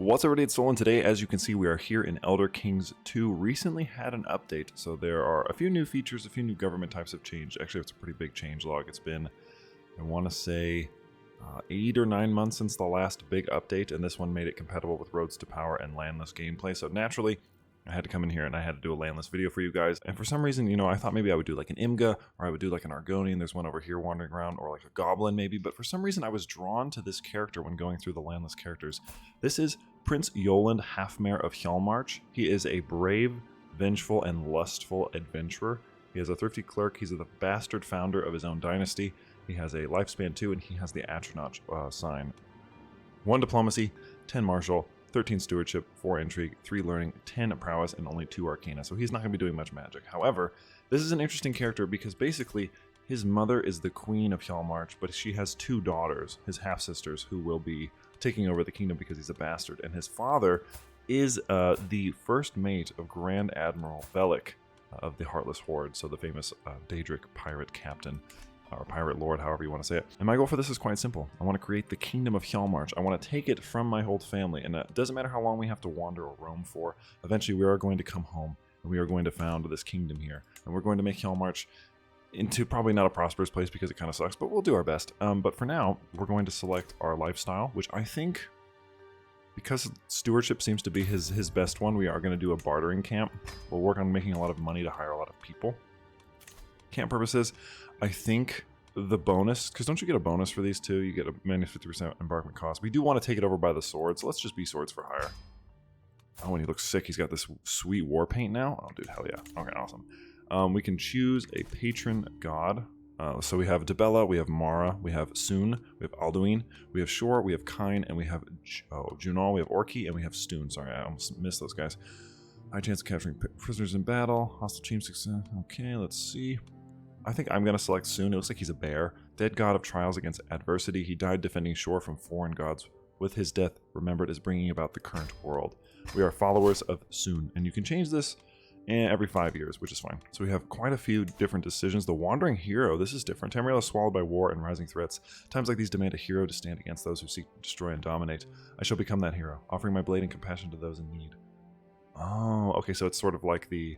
What's up, everybody? It's Solitude. Today, as you can see, we are here in Elder Kings 2. Recently had an update, so there are a few new features, a few new government types have changed. Actually, it's a pretty big change log. It's been, I want to say, 8 or 9 months since the last big update, and this one made it compatible with Roads to Power and Landless gameplay. So naturally, I had to come in here and I had to do a Landless video for you guys. And for some reason, you know, I thought maybe I would do like an Imga, or I would do like an Argonian. There's one over here wandering around, or like a Goblin maybe. But for some reason, I was drawn to this character when going through the Landless characters. This is Prince Yoland Half-Mer of Hjalmarch. He is a brave, vengeful, and lustful adventurer. He is a thrifty clerk. He's the bastard founder of his own dynasty. He has a lifespan 2, and he has the Atronach sign. 1 diplomacy, 10 martial, 13 stewardship, 4 intrigue, 3 learning, 10 prowess, and only 2 arcana. So he's not going to be doing much magic. However, this is an interesting character because basically his mother is the queen of Hjalmarch, but she has 2 daughters, his half-sisters, who will be taking over the kingdom because he's a bastard. And his father is the first mate of Grand Admiral Bellic of the Heartless Horde, so the famous Daedric pirate captain. Or pirate lord, however you want to say it. And my goal for this is quite simple. I want to create the kingdom of Hjalmarch. I want to take it from my whole family, and it doesn't matter how long we have to wander or roam for. Eventually we are going to come home, and we are going to found this kingdom here. And we're going to make Hjalmarch into probably not a prosperous place because it kind of sucks, but we'll do our best. But for now, we're going to select our lifestyle, which I think, because stewardship seems to be his best one, we are going to do a bartering camp. We'll work on making a lot of money to hire a lot of people. Camp purposes, I think the bonus, because don't you get a bonus for these two? You get a minus 50% embarkment cost. We do want to take it over by the swords, so let's just be swords for hire. Oh, and he looks sick. He's got this sweet war paint now. Oh, dude, hell yeah. Okay, awesome. We can choose a patron god. So we have Dibella, we have Mara, we have Soon, we have Alduin, we have Shore, we have Kine, and we have Junal, we have Orki, and we have Stoon. Sorry, I almost missed those guys. High chance of capturing prisoners in battle. Hostile team success. Okay, let's see. I think I'm going to select Soon. It looks like he's a bear. Dead god of trials against adversity. He died defending Shore from foreign gods. With his death, remembered as bringing about the current world. We are followers of Soon, and you can change this every 5 years, which is fine. So we have quite a few different decisions. The Wandering Hero, this is different. Tamriel is swallowed by war and rising threats. Times like these demand a hero to stand against those who seek to destroy and dominate. I shall become that hero, offering my blade and compassion to those in need. Oh, okay, so it's sort of like the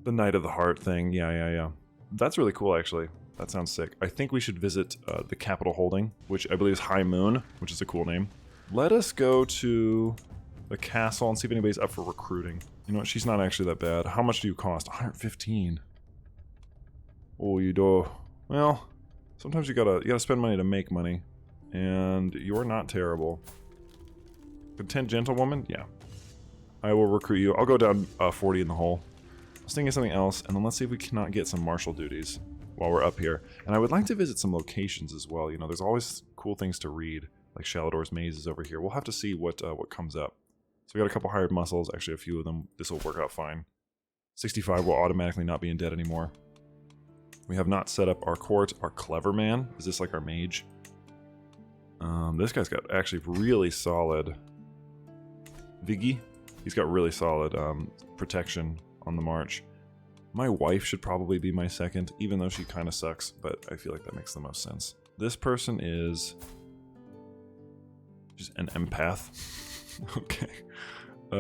Knight of the Heart thing. Yeah. That's really cool, actually. That sounds sick. I think we should visit the capital holding, which I believe is High Moon, which is a cool name. Let us go to the castle and see if anybody's up for recruiting. You know what? She's not actually that bad. How much do you cost? 115. Oh, you do. Well, sometimes you gotta spend money to make money, and you're not terrible. Content gentlewoman? Yeah. I will recruit you. I'll go down 40 in the hole. I was thinking of something else, and then let's see if we cannot get some martial duties while we're up here. And I would like to visit some locations as well. You know, there's always cool things to read, like Shalador's Maze is over here. We'll have to see what comes up. So we got a couple hired muscles, actually a few of them. This will work out fine. 65 will automatically not be in debt anymore. We have not set up our court. Our clever man, is this like our mage? This guy's got actually really solid Viggy. He's got really solid protection on the march. My wife should probably be my second, even though she kind of sucks, but I feel like that makes the most sense. This person is just an empath. Okay.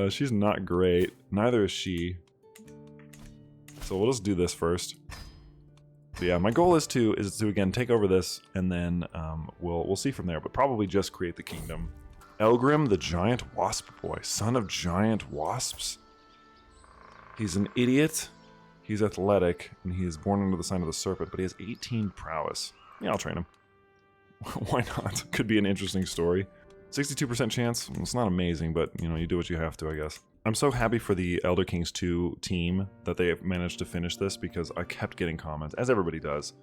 She's not great. Neither is she. So we'll just do this first. But yeah, my goal is to again take over this, and then we'll see from there, but probably just create the kingdom. Elgrim, the giant wasp boy, son of giant wasps. He's an idiot, he's athletic, and he is born under the sign of the serpent, but he has 18 prowess. Yeah, I'll train him. Why not? Could be an interesting story. 62% chance, it's not amazing, but you know, you do what you have to, I guess. I'm so happy for the Elder Kings 2 team that they have managed to finish this, because I kept getting comments, as everybody does.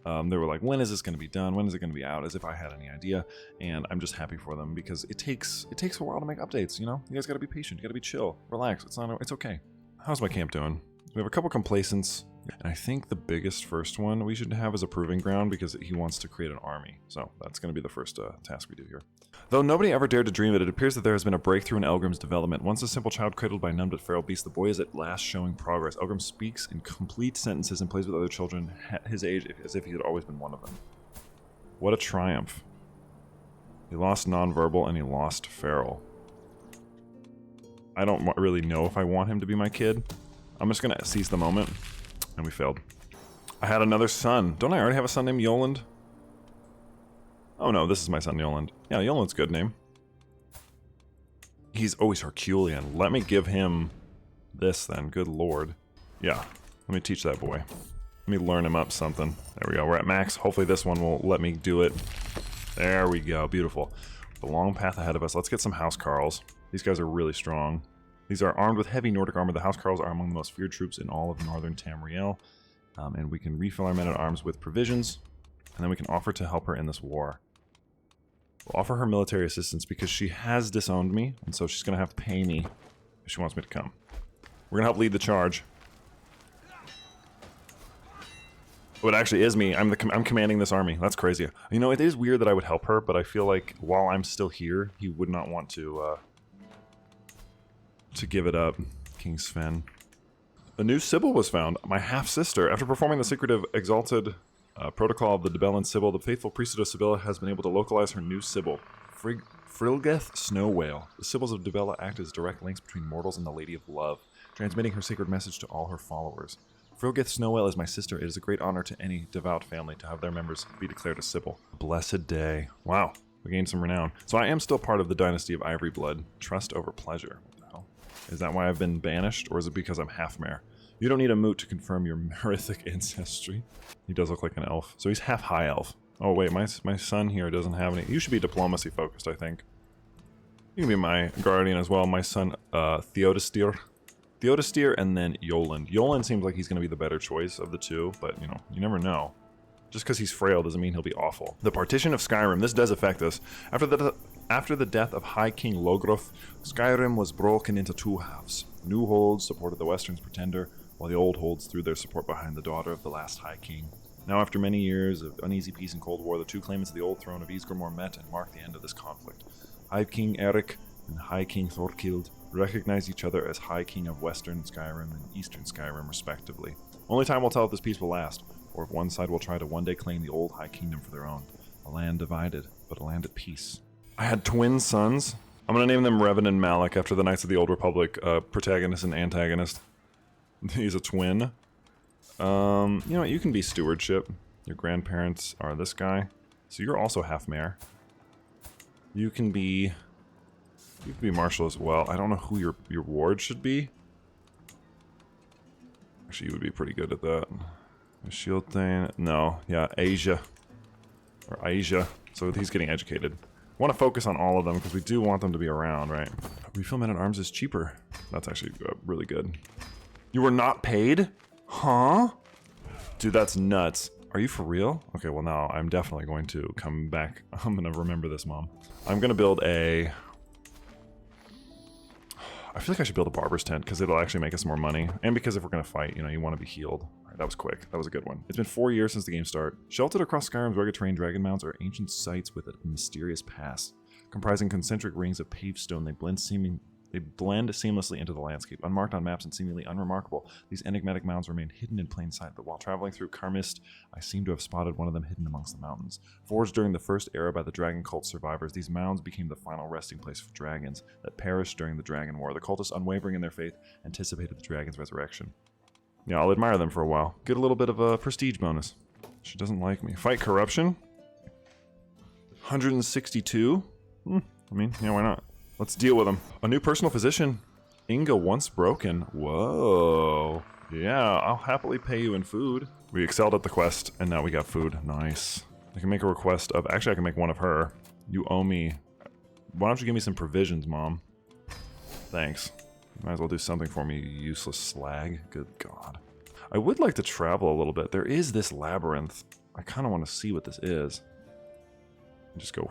They were like, when is this going to be done? When is it going to be out? As if I had any idea. And I'm just happy for them, because it takes a while to make updates, you know? You guys got to be patient. You got to be chill. Relax. It's okay. How's my camp doing? We have a couple complacents, and I think the biggest first one we should have is a proving ground, because he wants to create an army. So that's going to be the first task we do here. Though nobody ever dared to dream it, it appears that there has been a breakthrough in Elgrim's development. Once a simple child cradled by a numbed but feral beast, the boy is at last showing progress. Elgrim speaks in complete sentences and plays with other children his age as if he had always been one of them. What a triumph. He lost nonverbal and he lost feral. I don't really know if I want him to be my kid. I'm just gonna seize the moment. And we failed. I had another son. Don't I already have a son named Yoland? Oh no, this is my son Yoland. Yeah, Yoland's a good name. He's always Herculean. Let me give him this then. Good lord. Yeah, let me teach that boy. Let me learn him up something. There we go, we're at max. Hopefully this one will let me do it. There we go, beautiful. The long path ahead of us. Let's get some Housecarls. These guys are really strong. These are armed with heavy Nordic armor. The Housecarls are among the most feared troops in all of northern Tamriel. And we can refill our men-at-arms with provisions, and then we can offer to help her in this war. We'll offer her military assistance because she has disowned me, and so she's going to have to pay me if she wants me to come. We're going to help lead the charge. Oh, it actually is me. I'm commanding this army. That's crazy. You know, it is weird that I would help her, but I feel like while I'm still here, he would not want to give it up. King Sven. A new Sibyl was found, my half-sister. After performing the secretive exalted protocol of the Dibellan Sibyl, the faithful priesthood of Sibylla has been able to localize her new Sibyl, Frilgeth Snow Whale. The Sibyls of Dibella act as direct links between mortals and the Lady of Love, transmitting her sacred message to all her followers. Frilgeth Snow Whale is my sister. It is a great honor to any devout family to have their members be declared a Sibyl. Blessed day. Wow, we gained some renown. So I am still part of the dynasty of Ivory Blood. Trust over pleasure. What the hell? Is that why I've been banished, or is it because I'm Half-Mer? You don't need a moot to confirm your merithic ancestry. He does look like an elf. So he's half high elf. Oh wait, my son here doesn't have any. You should be diplomacy focused, I think. You can be my guardian as well. My son, Theodostir. Theodostir and then Yoland. Yoland seems like he's going to be the better choice of the two, but you know, you never know. Just because he's frail doesn't mean he'll be awful. The partition of Skyrim. This does affect us. After the death of High King Logroth, Skyrim was broken into two halves. New holds supported the Western's pretender, while the old holds threw their support behind the daughter of the last High King. Now, after many years of uneasy peace and Cold War, the two claimants of the old throne of Ysgramor met and marked the end of this conflict. High King Eric and High King Thorkild recognized each other as High King of Western Skyrim and Eastern Skyrim, respectively. Only time will tell if this peace will last, or if one side will try to one day claim the old High Kingdom for their own. A land divided, but a land at peace. I had twin sons. I'm going to name them Revan and Malik after the Knights of the Old Republic, protagonist and antagonist. He's a twin. You know what, you can be stewardship. Your grandparents are this guy. So you're also Half-Mer. You can be marshal as well. I don't know who your ward should be. Actually, you would be pretty good at that. A shield thing. No, yeah, Asia. Or Asia. So he's getting educated. I want to focus on all of them because we do want them to be around, right? Refill men at arms is cheaper. That's actually really good. You were not paid? Huh? Dude, that's nuts. Are you for real? Okay, well now I'm definitely going to come back. I'm going to remember this, Mom. I'm going to build a... I feel like I should build a barber's tent because it'll actually make us more money. And because if we're going to fight, you know, you want to be healed. All right, that was quick. That was a good one. It's been 4 years since the game started. Sheltered across Skyrim's rugged terrain, dragon mounds are ancient sites with a mysterious past. Comprising concentric rings of paved stone, they blend seamlessly into the landscape. Unmarked on maps and seemingly unremarkable, these enigmatic mounds remain hidden in plain sight, but while traveling through Karmist, I seem to have spotted one of them hidden amongst the mountains. Forged during the First Era by the Dragon Cult survivors, these mounds became the final resting place for dragons that perished during the Dragon War. The cultists, unwavering in their faith, anticipated the dragon's resurrection. Yeah, I'll admire them for a while. Get a little bit of a prestige bonus. She doesn't like me. Fight corruption? 162? I mean, yeah, why not? Let's deal with them. A new personal physician. Inga once broken. Whoa. Yeah, I'll happily pay you in food. We excelled at the quest, and now we got food. Nice. I can make a request of... Actually, I can make one of her. You owe me... Why don't you give me some provisions, Mom? Thanks. You might as well do something for me, you useless slag. Good God. I would like to travel a little bit. There is this labyrinth. I kind of want to see what this is. Just go...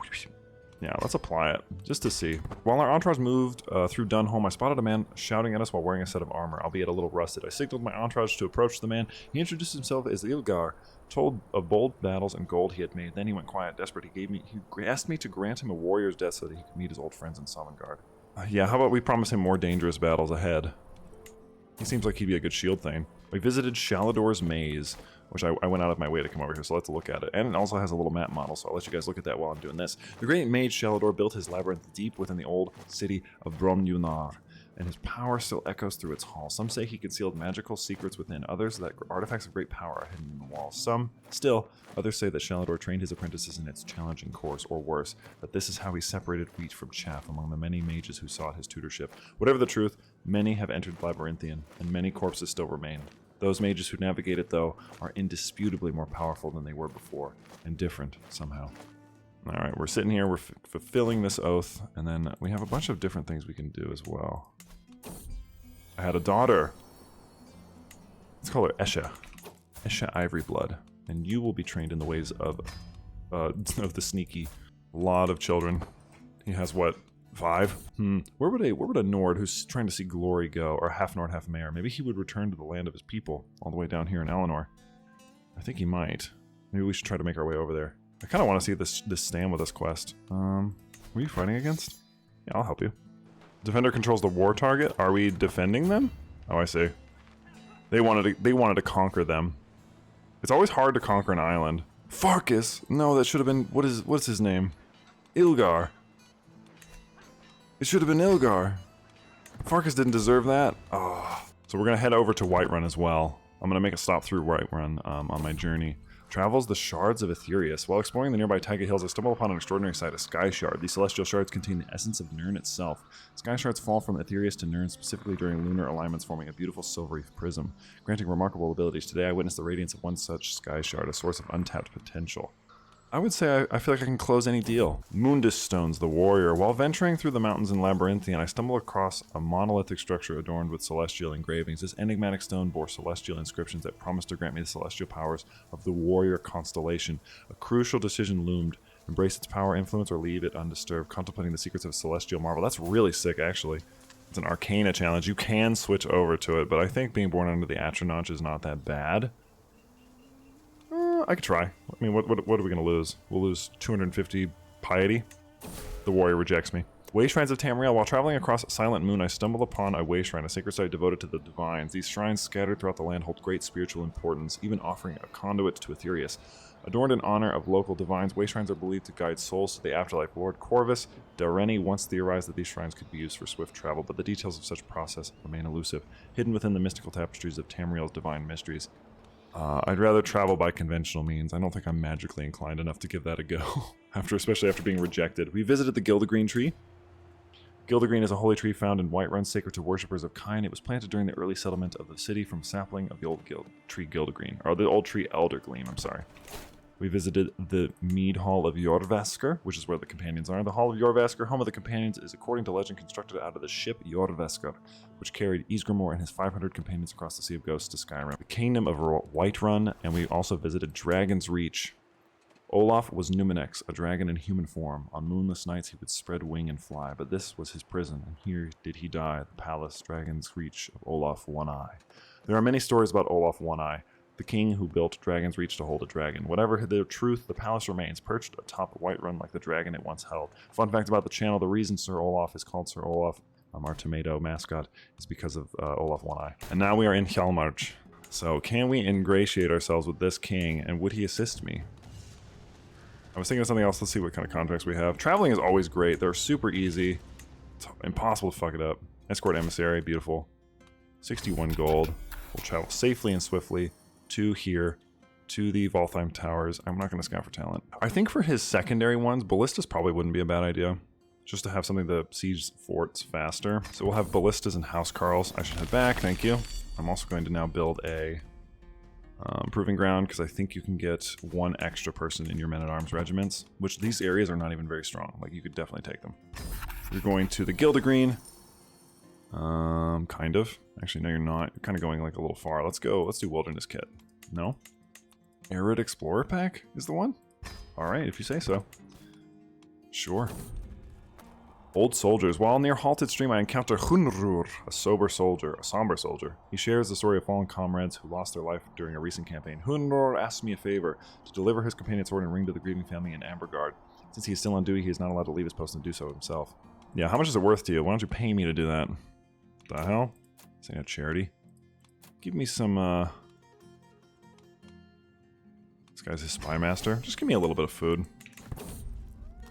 Yeah, let's apply it, just to see. While our entourage moved through Dunholm, I spotted a man shouting at us while wearing a set of armor, albeit a little rusted. I signaled my entourage to approach the man. He introduced himself as Ilgar, told of bold battles and gold he had made. Then he went quiet, desperate. He asked me to grant him a warrior's death so that he could meet his old friends in Sovngarde. Yeah, how about we promise him more dangerous battles ahead? He seems like he'd be a good shield thing. We visited Shalador's Maze, which I went out of my way to come over here, so let's look at it. And it also has a little map model, so I'll let you guys look at that while I'm doing this. The great mage Shalador built his labyrinth deep within the old city of Bromnunar, and his power still echoes through its halls. Some say he concealed magical secrets within, others that artifacts of great power are hidden in the walls. Others say that Shalador trained his apprentices in its challenging course, or worse, that this is how he separated wheat from chaff among the many mages who sought his tutorship. Whatever the truth, many have entered Labyrinthian, and many corpses still remain. Those mages who navigate it, though, are indisputably more powerful than they were before, and different somehow. Alright, we're sitting here, we're fulfilling this oath, and then we have a bunch of different things we can do as well. I had a daughter. Let's call her Esha. Esha Ivoryblood. And you will be trained in the ways of the sneaky. A lot of children. He has what? 5? Where would a Nord who's trying to see glory go? Or half Nord, half Mer? Maybe he would return to the land of his people, all the way down here in Alinor. I think he might. Maybe we should try to make our way over there. I kind of want to see this stand with us quest. Who are you fighting against? Yeah, I'll help you. Defender controls the war target. Are we defending them? Oh, I see. They wanted to conquer them. It's always hard to conquer an island. Farkas! No, that should have been... What's his name? Ilgar. It should have been Ilgar. Farkas didn't deserve that. Oh. So we're going to head over to Whiterun as well. I'm going to make a stop through Whiterun on my journey. Travels the shards of Aetherius. While exploring the nearby Taiga Hills, I stumble upon an extraordinary sight, a sky shard. These celestial shards contain the essence of Nirn itself. Sky shards fall from Aetherius to Nirn, specifically during lunar alignments, forming a beautiful silvery prism, granting remarkable abilities. Today I witnessed the radiance of one such sky shard, a source of untapped potential. I would say I feel like I can close any deal. Mundus Stones, the warrior. While venturing through the mountains in Labyrinthian, I stumble across a monolithic structure adorned with celestial engravings. This enigmatic stone bore celestial inscriptions that promised to grant me the celestial powers of the warrior constellation. A crucial decision loomed. Embrace its power, influence, or leave it undisturbed, contemplating the secrets of celestial marvel. That's really sick, actually. It's an Arcana challenge. You can switch over to it, but I think being born under the Atronach is not that bad. I could try. I mean, what are we going to lose? We'll lose 250 piety. The warrior rejects me. Way Shrines of Tamriel. While traveling across Silent Moon, I stumble upon a way shrine, a sacred site devoted to the divines. These shrines scattered throughout the land hold great spiritual importance, even offering a conduit to Aetherius. Adorned in honor of local divines, way shrines are believed to guide souls to the afterlife. Lord Corvus Dareni once theorized that these shrines could be used for swift travel, but the details of such process remain elusive, hidden within the mystical tapestries of Tamriel's divine mysteries. I'd rather travel by conventional means. I don't think I'm magically inclined enough to give that a go, especially after being rejected. We visited the Gildegreen tree. Gildegreen is a holy tree found in Whiterun, sacred to worshippers of Kine. It was planted during the early settlement of the city from sapling of the old tree Gildegreen, or the old tree Eldergleam, I'm sorry. We visited the Mead Hall of Jorvaskr, which is where the companions are. The Hall of Jorvaskr, home of the companions, is according to legend constructed out of the ship Jorvaskr, which carried Ysgramor and his 500 companions across the Sea of Ghosts to Skyrim. The Kingdom of Whiterun, and we also visited Dragon's Reach. Olaf was Numenex, a dragon in human form. On moonless nights he would spread wing and fly, but this was his prison, and here did he die, the palace Dragon's Reach of Olaf One-Eye. There are many stories about Olaf One-Eye, the king who built Dragon's Reach to hold a dragon. Whatever the truth, the palace remains, perched atop Whiterun like the dragon it once held. Fun fact about the channel, the reason Sir Olaf is called Sir Olaf, our tomato mascot, is because of Olaf One-Eye. And now we are in Hjalmarch. So can we ingratiate ourselves with this king, and would he assist me? I was thinking of something else. Let's see what kind of contracts we have. Traveling is always great. They're super easy. It's impossible to fuck it up. Escort emissary, beautiful. 61 gold. We'll travel safely and swiftly to here, to the Voltheim Towers. I'm not going to scout for talent. I think for his secondary ones, ballistas probably wouldn't be a bad idea. Just to have something to siege forts faster. So we'll have ballistas and housecarls. I should head back, thank you. I'm also going to now build a proving ground, because I think you can get one extra person in your men-at-arms regiments, which these areas are not even very strong. Like, you could definitely take them. You're going to the Gildegreen. Kind of. Actually, no, you're not. You're kind of going like a little far. Let's go. Let's do Wilderness Kit. No? Arid Explorer Pack is the one? Alright, if you say so. Sure. Old soldiers. While near Halted Stream, I encounter Hunrur, a somber soldier. He shares the story of fallen comrades who lost their life during a recent campaign. Hunrur asks me a favor, to deliver his companion sword and ring to the grieving family in Ambergard. Since he is still on duty, he is not allowed to leave his post and do so himself. Yeah, how much is it worth to you? Why don't you pay me to do that? The hell? This ain't a charity. Give me some, This guy's his spy master. Just give me a little bit of food.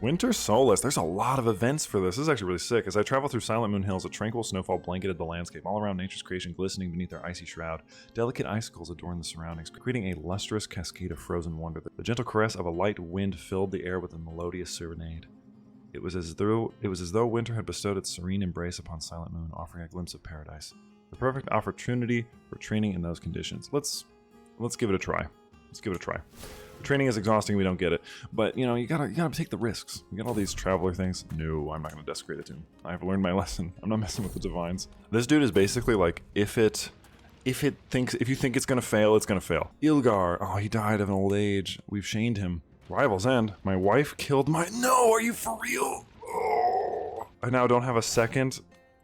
Winter Solace. There's a lot of events for this. This is actually really sick. As I travel through Silent Moon Hills, a tranquil snowfall blanketed the landscape. All around, nature's creation glistening beneath their icy shroud. Delicate icicles adorned the surroundings, creating a lustrous cascade of frozen wonder. The gentle caress of a light wind filled the air with a melodious serenade. It was as though winter had bestowed its serene embrace upon Silent Moon, offering a glimpse of paradise. The perfect opportunity for training in those conditions. Let's give it a try. Let's give it a try. The training is exhausting, we don't get it. But, you know, you gotta take the risks. You got all these traveler things. No, I'm not gonna desecrate a tomb. I've learned my lesson. I'm not messing with the divines. This dude is basically like, if you think it's gonna fail, it's gonna fail. Ilgar, oh, he died of an old age. We've shamed him. Rival's End. My wife killed my... No, are you for real? Oh. I now don't have a second,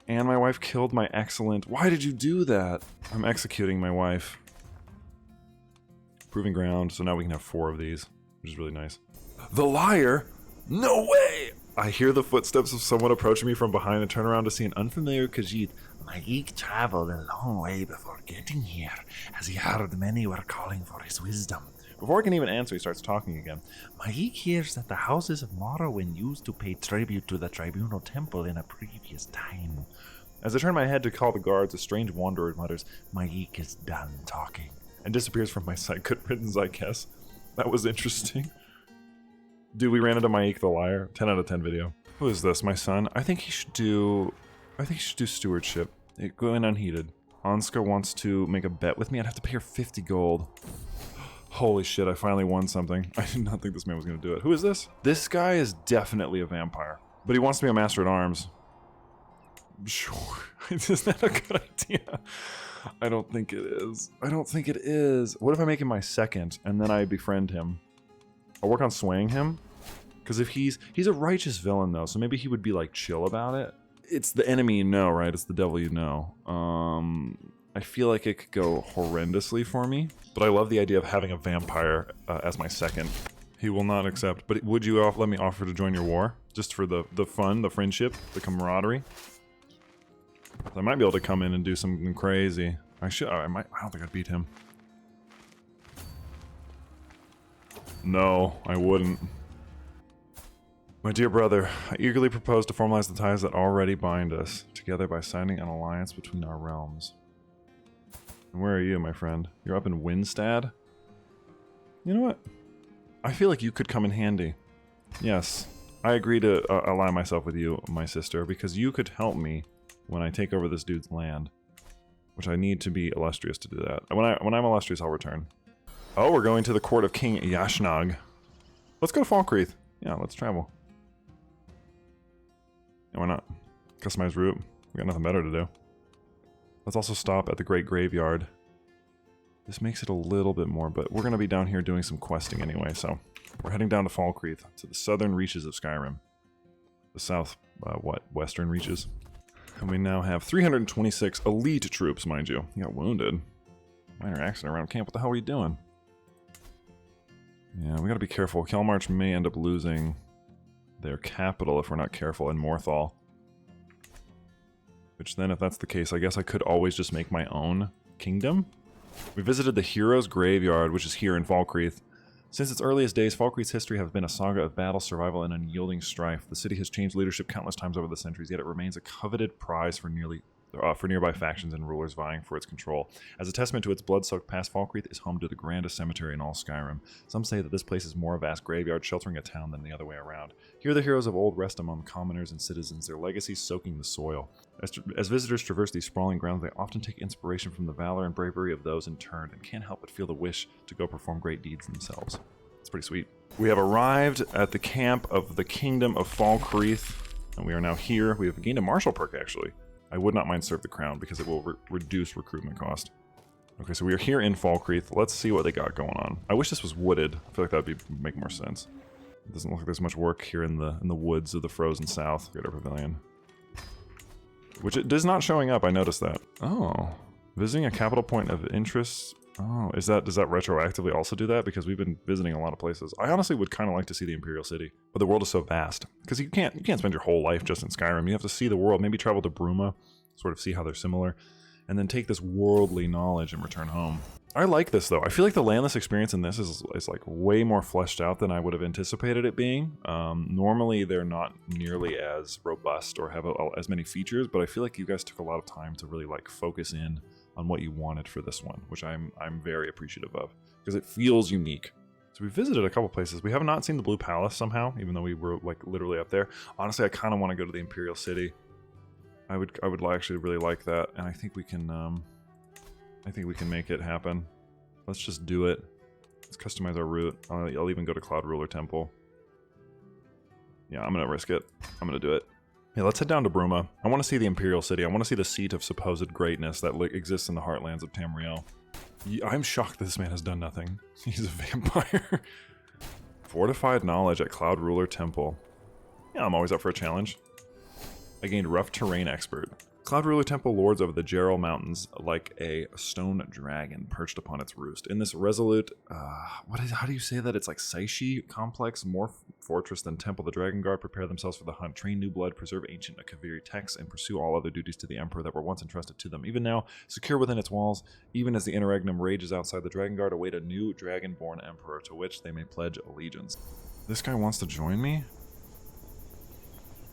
and my wife killed my excellent... Why did you do that? I'm executing my wife. Proving ground, so now we can have 4 of these, which is really nice. The liar? No way! I hear the footsteps of someone approaching me from behind and turn around to see an unfamiliar Khajiit. My geek traveled a long way before getting here, as he heard many were calling for his wisdom. Before I can even answer, he starts talking again. My geek hears that the houses of Morrowind used to pay tribute to the tribunal temple in a previous time. As I turn my head to call the guards, a strange wanderer mutters, My geek is done talking. And disappears from my sight. Good riddance, I guess. That was interesting. Dude, we ran into Maik the Liar. 10 out of 10 video. Who is this? My son? I think he should do stewardship. Go in unheated. Anska wants to make a bet with me. I'd have to pay her 50 gold. Holy shit, I finally won something. I did not think this man was going to do it. Who is this? This guy is definitely a vampire. But he wants to be a master at arms. Sure. Is that a good idea? I don't think it is. I don't think it is. What if I make him my second, and then I befriend him? I'll work on swaying him. Because if he's a righteous villain, though, so maybe he would be, like, chill about it. It's the enemy you know, right? It's the devil you know. I feel like it could go horrendously for me. But I love the idea of having a vampire as my second. He will not accept. But would you let me offer to join your war? Just for the fun, the friendship, the camaraderie? I might be able to come in and do something crazy. I don't think I'd beat him. No, I wouldn't. My dear brother, I eagerly propose to formalize the ties that already bind us together by signing an alliance between our realms. And where are you, my friend? You're up in Windstad? You know what? I feel like you could come in handy. Yes, I agree to ally myself with you, my sister, because you could help me when I take over this dude's land, which I need to be illustrious to do that. When I'm illustrious, I'll return. Oh, we're going to the court of King Yashnag. Let's go to Falkreath. Yeah, let's travel. Yeah, why not? Customize route. We got nothing better to do. Let's also stop at the Great Graveyard. This makes it a little bit more, but we're going to be down here doing some questing anyway, so we're heading down to Falkreath, to the southern reaches of Skyrim. The south, western reaches. And we now have 326 elite troops, mind you. You got wounded. Minor accident around camp. What the hell are you doing? Yeah, we gotta be careful. Kelmarch may end up losing their capital if we're not careful in Morthal. Which then, if that's the case, I guess I could always just make my own kingdom. We visited the Heroes' Graveyard, which is here in Falkreath. Since its earliest days, Falkreath's history has been a saga of battle, survival, and unyielding strife. The city has changed leadership countless times over the centuries, yet it remains a coveted prize for nearby factions and rulers vying for its control. As a testament to its blood-soaked past, Falkreath is home to the grandest cemetery in all Skyrim. Some say that this place is more a vast graveyard sheltering a town than the other way around. Here the heroes of old rest among commoners and citizens, their legacies soaking the soil. As visitors traverse these sprawling grounds, they often take inspiration from the valor and bravery of those interned, and can't help but feel the wish to go perform great deeds themselves. It's pretty sweet. We have arrived at the camp of the Kingdom of Falkreath, and we are now here. We have gained a martial perk, actually. I would not mind Serve the Crown, because it will reduce recruitment cost. Okay, so we are here in Falkreath. Let's see what they got going on. I wish this was wooded. I feel like that would make more sense. It doesn't look like there's much work here in the woods of the frozen south. Greater Pavilion. Which it is not showing up, I noticed that. Oh. Visiting a capital point of interest. Oh, does that retroactively also do that? Because we've been visiting a lot of places. I honestly would kind of like to see the Imperial City. But the world is so vast. Because you can't spend your whole life just in Skyrim. You have to see the world. Maybe travel to Bruma, sort of see how they're similar. And then take this worldly knowledge and return home. I like this though. I feel like the Landless experience in this is like way more fleshed out than I would have anticipated it being. Normally they're not nearly as robust or have as many features, but I feel like you guys took a lot of time to really like focus in on what you wanted for this one, which I'm very appreciative of because it feels unique. So we visited a couple places. We have not seen the Blue Palace somehow, even though we were like literally up there. Honestly, I kind of want to go to the Imperial City. I would actually really like that, and I think we can make it happen. Let's just do it. Let's customize our route. I'll even go to Cloud Ruler Temple. Yeah, I'm gonna risk it. I'm gonna do it. Yeah, let's head down to Bruma. I want to see the Imperial City. I want to see the seat of supposed greatness that exists in the heartlands of Tamriel. I'm shocked this man has done nothing. He's a vampire. Fortified knowledge at Cloud Ruler Temple. Yeah, I'm always up for a challenge. I gained rough terrain expert. Cloud Ruler Temple lords over the Gerald Mountains like a stone dragon perched upon its roost. In this resolute, how do you say that? It's like Saishi complex, more fortress than Temple. The Dragon Guard prepare themselves for the hunt, train new blood, preserve ancient Akaviri texts, and pursue all other duties to the Emperor that were once entrusted to them. Even now, secure within its walls, even as the interregnum rages outside, the Dragon Guard await a new dragon-born Emperor to which they may pledge allegiance. This guy wants to join me?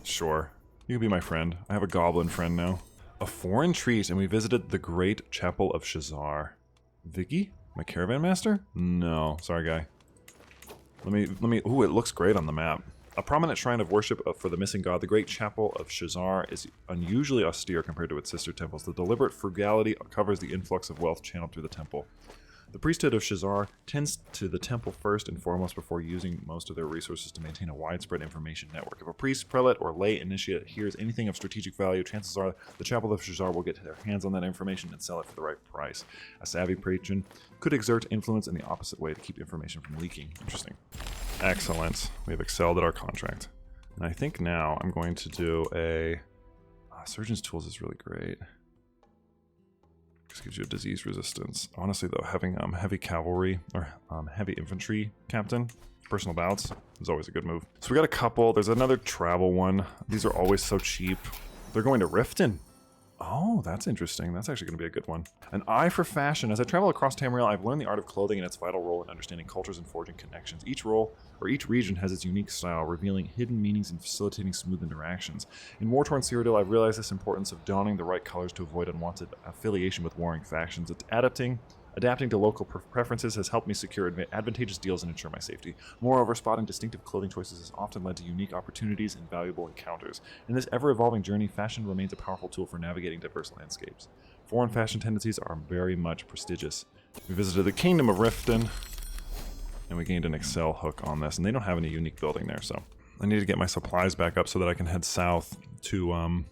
Sure. You can be my friend. I have a goblin friend now. A foreign treat, and we visited the Great Chapel of Shazar. Vicky? My caravan master? No. Sorry, guy. Let me... Ooh, it looks great on the map. A prominent shrine of worship for the missing god, the Great Chapel of Shazar is unusually austere compared to its sister temples. The deliberate frugality covers the influx of wealth channeled through the temple. The priesthood of Shazar tends to the temple first and foremost before using most of their resources to maintain a widespread information network. If a priest, prelate, or lay initiate hears anything of strategic value, chances are the Chapel of Shazar will get their hands on that information and sell it for the right price. A savvy patron could exert influence in the opposite way to keep information from leaking. Interesting. Excellent. We have excelled at our contract. And I think now I'm going to do a... Surgeon's Tools is really great. This gives you a disease resistance. Honestly, though, having heavy cavalry or heavy infantry captain, personal bouts, is always a good move. So we got a couple. There's another travel one. These are always so cheap. They're going to Riften. Oh, that's interesting. That's actually going to be a good one. An eye for fashion. As I travel across Tamriel, I've learned the art of clothing and its vital role in understanding cultures and forging connections. Each role, or each region, has its unique style, revealing hidden meanings and facilitating smooth interactions. In war-torn Cyrodiil, I've realized this importance of donning the right colors to avoid unwanted affiliation with warring factions. It's Adapting to local preferences has helped me secure advantageous deals and ensure my safety. Moreover, spotting distinctive clothing choices has often led to unique opportunities and valuable encounters. In this ever-evolving journey, fashion remains a powerful tool for navigating diverse landscapes. Foreign fashion tendencies are very much prestigious. We visited the Kingdom of Riften, and we gained an Excel hook on this, and they don't have any unique building there, so I need to get my supplies back up so that I can head south to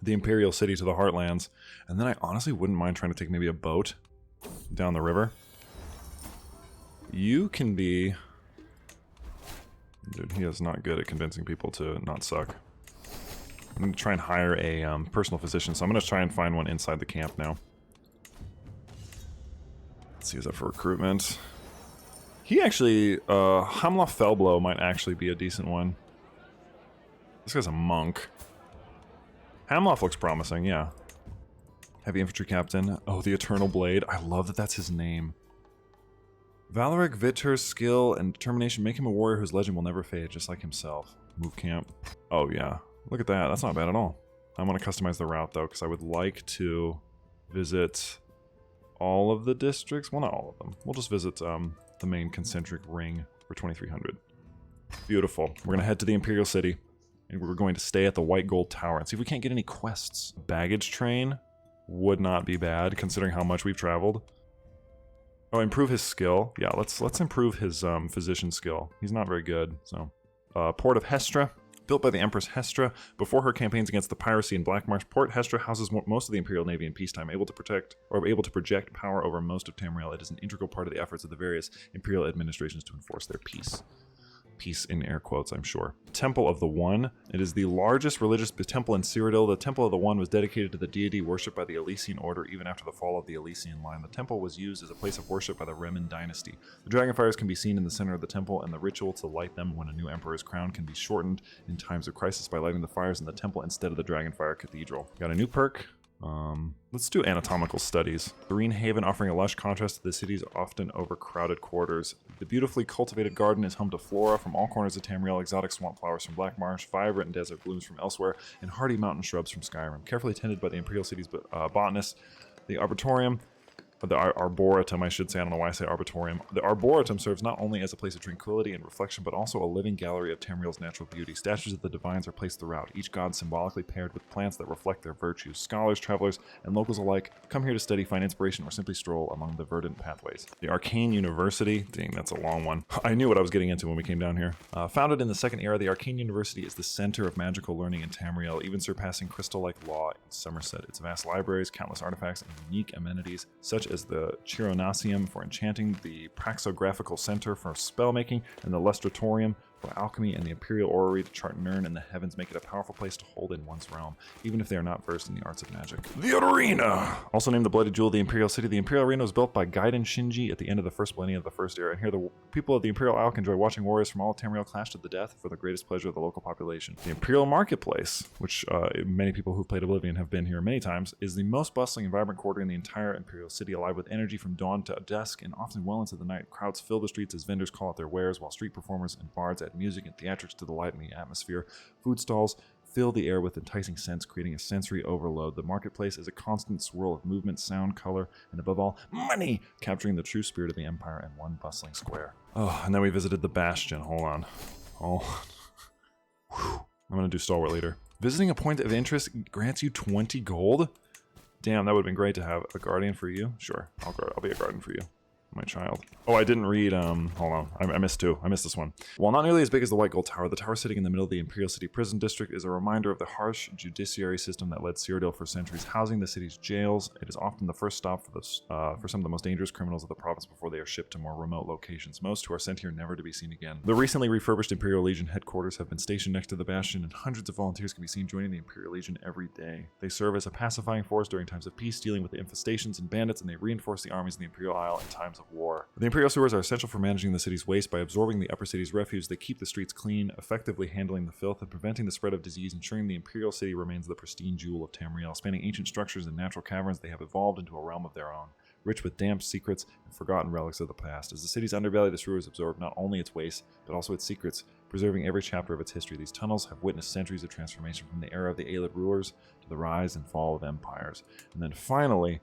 the Imperial City, to the Heartlands, and then I honestly wouldn't mind trying to take maybe a boat down the river. You can be... Dude, he is not good at convincing people to not suck. I'm going to try and hire a personal physician, so I'm going to try and find one inside the camp now. Let's see, who's up for recruitment. He actually... Hamla Fellblow might actually be a decent one. This guy's a monk. Hamloff looks promising, yeah. Heavy infantry captain. Oh, the Eternal Blade. I love that that's his name. Valeric Vitter's skill and determination make him a warrior whose legend will never fade, just like himself. Move camp. Oh, yeah. Look at that. That's not bad at all. I want to customize the route, though, because I would like to visit all of the districts. Well, not all of them. We'll just visit the main concentric ring for 2300. Beautiful. We're going to head to the Imperial City, and we're going to stay at the White Gold Tower and see if we can't get any quests. Baggage train would not be bad, considering how much we've traveled. Oh, improve his skill. Yeah, let's improve his physician skill. He's not very good, so. Port of Hestra. Built by the Empress Hestra before her campaigns against the piracy in Black Marsh, Port Hestra houses most of the Imperial Navy in peacetime, able to project power over most of Tamriel. It is an integral part of the efforts of the various Imperial administrations to enforce their peace. Peace in air quotes, I'm sure. Temple of the One. It is the largest religious temple in Cyrodiil. The Temple of the One was dedicated to the deity worshipped by the Elysian Order even after the fall of the Elysian line. The temple was used as a place of worship by the Remen dynasty. The dragonfires can be seen in the center of the temple, and the ritual to light them when a new emperor is crowned can be shortened in times of crisis by lighting the fires in the temple instead of the Dragonfire Cathedral. Got a new perk. Let's do anatomical studies. Green Haven offering a lush contrast to the city's often overcrowded quarters. The beautifully cultivated garden is home to flora from all corners of Tamriel, exotic swamp flowers from Black Marsh, vibrant desert blooms from elsewhere, and hardy mountain shrubs from Skyrim. Carefully tended by the Imperial city's botanists, the Arboretum, the Arboretum, I should say, I don't know why I say Arboretum. The Arboretum serves not only as a place of tranquility and reflection, but also a living gallery of Tamriel's natural beauty. Statues of the divines are placed throughout, each god symbolically paired with plants that reflect their virtues. Scholars, travelers, and locals alike come here to study, find inspiration, or simply stroll among the verdant pathways. The Arcane University, dang, that's a long one. I knew what I was getting into when we came down here. Founded in the Second Era, the Arcane University is the center of magical learning in Tamriel, even surpassing crystal-like law in Somerset. Its vast libraries, countless artifacts, and unique amenities, such as the Chironacium for enchanting, the Praxographical Center for spellmaking, and the Lustratorium for alchemy, and the Imperial Orrery to chart Nirn in the heavens make it a powerful place to hold in one's realm, even if they are not versed in the arts of magic. The Arena! Also named the Bloody Jewel of the Imperial City, the Imperial Arena was built by Gaiden Shinji at the end of the first millennium of the First Era, and here the people of the Imperial Isle can enjoy watching warriors from all of Tamriel clash to the death for the greatest pleasure of the local population. The Imperial Marketplace, which many people who've played Oblivion have been here many times, is the most bustling and vibrant quarter in the entire Imperial City, alive with energy from dawn to dusk and often well into the night. Crowds fill the streets as vendors call out their wares, while street performers and bards add music and theatrics to the light and the atmosphere. Food stalls fill the air with enticing scents, creating a sensory overload. The marketplace is a constant swirl of movement, sound, color, and above all, money, capturing the true spirit of the Empire in one bustling square. Oh, and then we visited the Bastion. Hold on. I'm gonna do Stalwart later. Visiting a point of interest grants you 20 gold? Damn, that would have been great to have a guardian for you. Sure, I'll be a guardian for you. My child. Oh, I didn't read, hold on. I missed two. I missed this one. While not nearly as big as the White Gold Tower, the tower sitting in the middle of the Imperial City Prison District is a reminder of the harsh judiciary system that led Cyrodiil for centuries, housing the city's jails. It is often the first stop for some of the most dangerous criminals of the province before they are shipped to more remote locations, most who are sent here never to be seen again. The recently refurbished Imperial Legion headquarters have been stationed next to the Bastion, and hundreds of volunteers can be seen joining the Imperial Legion every day. They serve as a pacifying force during times of peace, dealing with the infestations and bandits, and they reinforce the armies in the Imperial Isle in times of war. The Imperial sewers are essential for managing the city's waste. By absorbing the upper city's refuse, they keep the streets clean, effectively handling the filth and preventing the spread of disease, ensuring the Imperial City remains the pristine jewel of Tamriel. Spanning ancient structures and natural caverns, they have evolved into a realm of their own, rich with damp secrets and forgotten relics of the past. As the city's underbelly, the sewers absorb not only its waste, but also its secrets, preserving every chapter of its history. These tunnels have witnessed centuries of transformation from the era of the Aelid rulers to the rise and fall of empires. And then finally,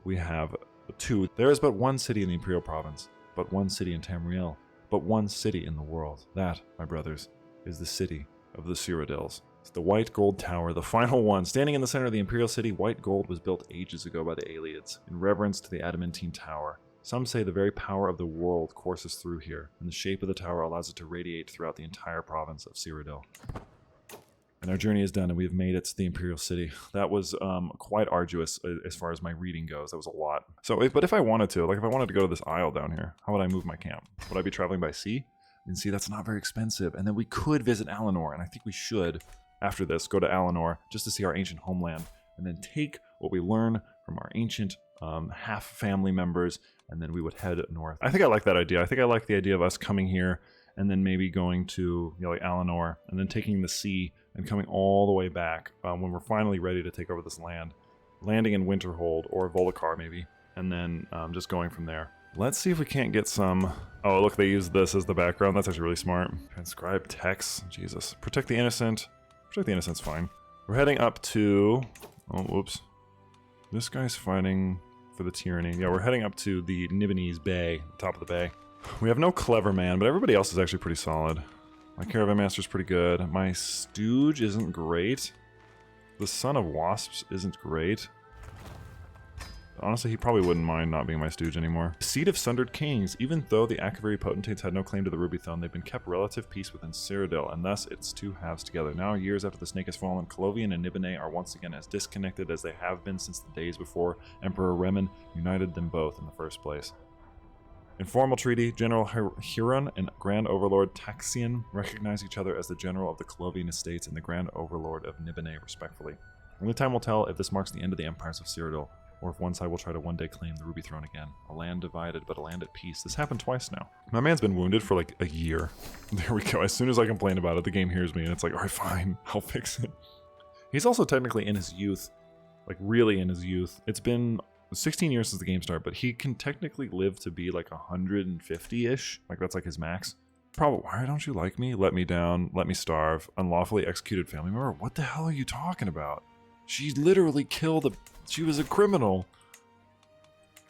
we have two. There is but one city in the Imperial Province, but one city in Tamriel, but one city in the world. That, my brothers, is the city of the Cyrodiils. It's the White Gold Tower, the final one. Standing in the center of the Imperial City, white gold was built ages ago by the Aelids, in reverence to the adamantine tower. Some say the very power of the world courses through here, and the shape of the tower allows it to radiate throughout the entire province of Cyrodiil. And our journey is done, and we have made it to the Imperial City. That was quite arduous as far as my reading goes. That was a lot. So, but if I wanted to, like if I wanted to go to this isle down here, how would I move my camp? Would I be traveling by sea? And see, that's not very expensive. And then we could visit Alinor, and I think we should, after this, go to Alinor just to see our ancient homeland, and then take what we learn from our ancient half family members, and then we would head north. I think I like that idea. I think I like the idea of us coming here and then maybe going to like Alinor, and then taking the sea and coming all the way back when we're finally ready to take over this land, landing in Winterhold or Volokar maybe, and then just going from there. Let's see if we can't get some... Oh, look, they use this as the background. That's actually really smart. Transcribe text. Jesus. Protect the innocent. Protect the innocent's fine. We're heading up to... Oh, whoops. This guy's fighting for the tyranny. Yeah, we're heading up to the Nibonese Bay, top of the bay. We have no clever man, but everybody else is actually pretty solid. My Caravan Master's pretty good. My Stooge isn't great. The Son of Wasps isn't great. Honestly, he probably wouldn't mind not being my Stooge anymore. Seed of Sundered Kings. Even though the Akaviri potentates had no claim to the Ruby Throne, they've been kept relative peace within Cyrodiil, and thus its two halves together. Now, years after the snake has fallen, Colovian and Nibene are once again as disconnected as they have been since the days before Emperor Remen united them both in the first place. In formal treaty, General Huron and Grand Overlord Taxian recognize each other as the General of the Colovian Estates and the Grand Overlord of Nibene, respectfully. Only time will tell if this marks the end of the empires of Cyrodiil, or if one side will try to one day claim the Ruby Throne again. A land divided, but a land at peace. This happened twice now. My man's been wounded for like a year. There we go. As soon as I complain about it, the game hears me, and it's like, alright, fine, I'll fix it. He's also technically in his youth Like really in his youth. It's been 16 years since the game started, but he can technically live to be like 150-ish. Like that's like his max. Probably, why don't you like me? Let me down, let me starve, unlawfully executed family member. What the hell are you talking about? She literally killed she was a criminal.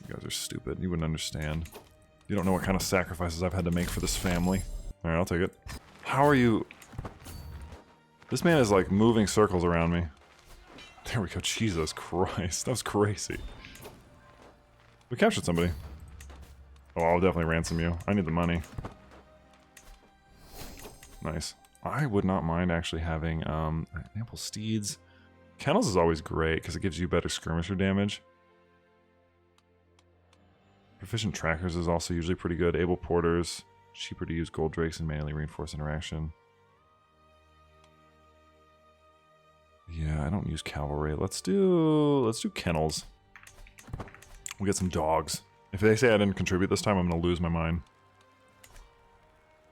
You guys are stupid. You wouldn't understand. You don't know what kind of sacrifices I've had to make for this family. Alright, I'll take it. How are you... This man is like moving circles around me. There we go. Jesus Christ. That was crazy. We captured somebody. Oh, I'll definitely ransom you. I need the money. Nice. I would not mind actually having ample steeds. Kennels is always great because it gives you better skirmisher damage. Proficient trackers is also usually pretty good. Able porters, cheaper to use gold drakes and manually reinforce interaction. Yeah, I don't use cavalry. Let's do kennels. We'll get some dogs. If they say I didn't contribute this time, I'm gonna lose my mind.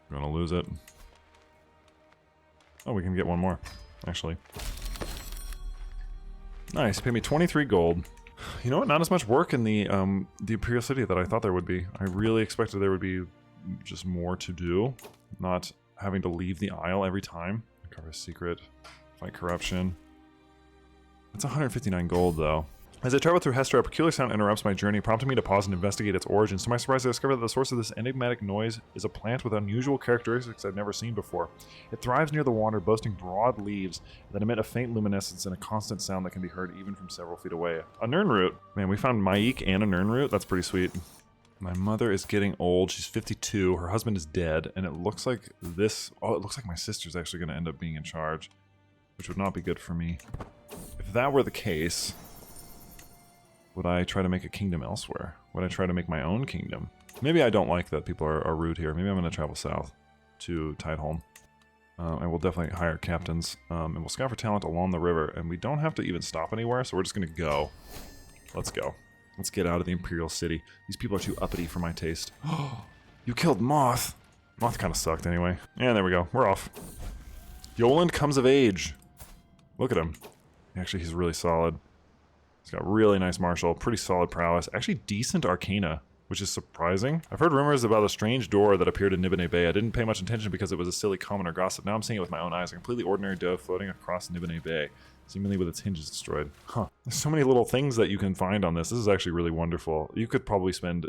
I'm gonna lose it. Oh, we can get one more, actually. Nice, pay me 23 gold. You know what, not as much work in the Imperial City that I thought there would be. I really expected there would be just more to do. Not having to leave the Isle every time. Cover a secret, fight corruption. That's 159 gold, though. As I travel through Hester, a peculiar sound interrupts my journey, prompting me to pause and investigate its origins. To my surprise, I discover that the source of this enigmatic noise is a plant with unusual characteristics I've never seen before. It thrives near the water, boasting broad leaves that emit a faint luminescence and a constant sound that can be heard even from several feet away. A Nirnroot. Man, we found Maik and a Nirnroot. That's pretty sweet. My mother is getting old. She's 52. Her husband is dead. And it looks like this... Oh, it looks like my sister's actually going to end up being in charge, which would not be good for me. If that were the case... Would I try to make a kingdom elsewhere? Would I try to make my own kingdom? Maybe I don't like that people are rude here. Maybe I'm going to travel south to Tideholm. I will definitely hire captains. And we'll scout for talent along the river. And we don't have to even stop anywhere, so we're just going to go. Let's go. Let's get out of the Imperial City. These people are too uppity for my taste. Oh, you killed Moth. Moth kind of sucked anyway. And there we go. We're off. Yoland comes of age. Look at him. Actually, he's really solid. He's got really nice martial, pretty solid prowess, actually decent arcana, which is surprising. I've heard rumors about a strange door that appeared in Nibene Bay. I didn't pay much attention because it was a silly comment or gossip. Now I'm seeing it with my own eyes. A completely ordinary dove floating across Nibene Bay, seemingly with its hinges destroyed. Huh. There's so many little things that you can find on this. This is actually really wonderful. You could probably spend